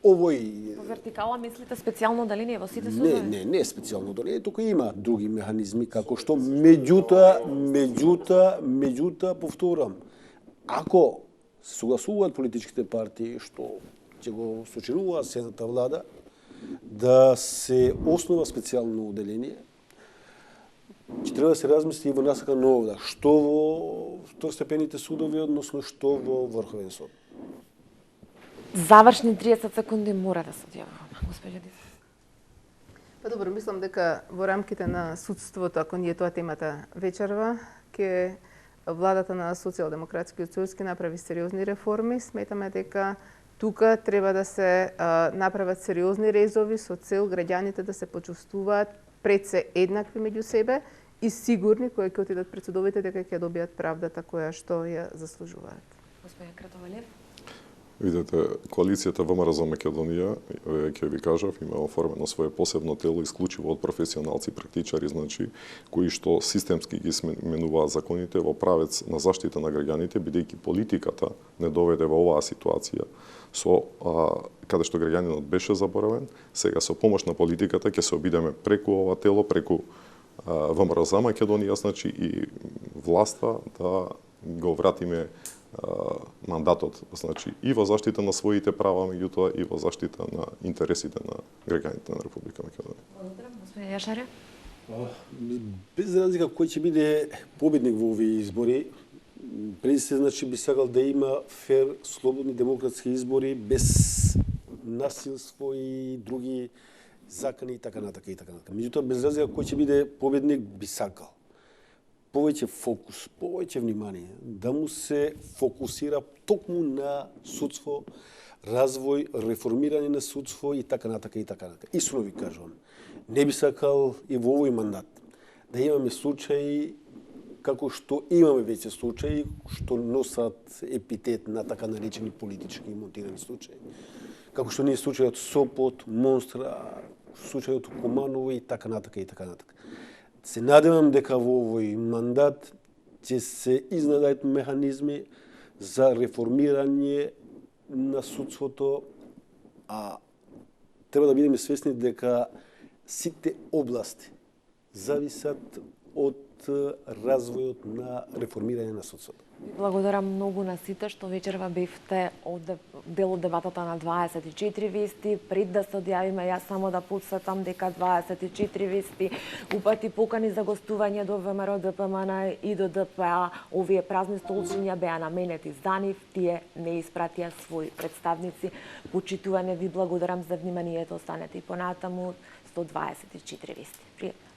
овој... По вертикала мислите специјално оделение во сите судови? Не е специјално оделение, туку има други механизми како што меѓутоа повторам, ако се согласуваат политичките партии што ќе го сочинуваат следната влада да се основа специјално оделение, ќе треба да се размисли и во насока на овда, што во второстепените судови, односно што во Врховен суд. Завршни 30 секунди мора да се одјавуваме, госпоѓа Диза. Па добро, мислам дека во рамките на судството, ако ние тоа темата вечерва, ќе владата на Социјалдемократскиот сојуз ќе направи сериозни реформи. Сметаме дека тука треба да се направат сериозни резови со цел граѓаните да се почувствуваат пред се еднакви меѓу себе и сигурни кои ќе отидат пред судовите дека ќе добијат правдата која што ја заслужуваат. Господин Кратовалев. Видете, коалицијата ВМРО Македонија, ќе ви кажав, има оформено свое посебно тело исклучиво од професионалци, практичари, значи, кои што системски ги сменуваат законите во правец на заштита на граѓаните, бидејќи политиката не доведе во оваа ситуација каде што граѓанинот беше заборавен, сега со помош на политиката ќе се обидеме преку ова тело, преку ВМРО Македонија, значи и власта да го вратиме мандатот, значи и во заштита на своите права, меѓутоа и во заштита на интересите на граѓаните на Република Македонија. Благодарам, господин Јашаре. Без разлика кој ќе биде победник во овие избори, преди се значи би сакал да има фер, слободни демократски избори без насилство и други закани и така натака и така натака. Меѓутоа без разлика кој ќе биде победник би сакал повеќе фокус, повеќе внимание, да му се фокусира токму на судство, развој, реформирање на судство и така натака и така натака. Искрено ви кажувам, не би сакал и во овој мандат да имаме случаи како што имаме веќе случаи што носат епитет на така наречени политички монтирани случаи. Како што не е случајот Сопот, Монстра, случајот Куманово и така натака и така натака. Се надевам дека во овој мандат ќе се изнајдат механизми за реформирање на судството, а треба да бидеме свесни дека сите области зависат од развојот на реформирање на судството. Благодарам многу на сите што вечерва бевте дел од дебатата на 24 вести. Пред да се одјавиме, јас само да подсетам дека 24 вести упати покани за гостување до ВМРО, ДПМН и до ДПА. Овие празни столчиња беа наменети за нив, тие не испратија своји представници. Почитуване ви благодарам за вниманието, останете и понатаму 124 вести. Пријатно.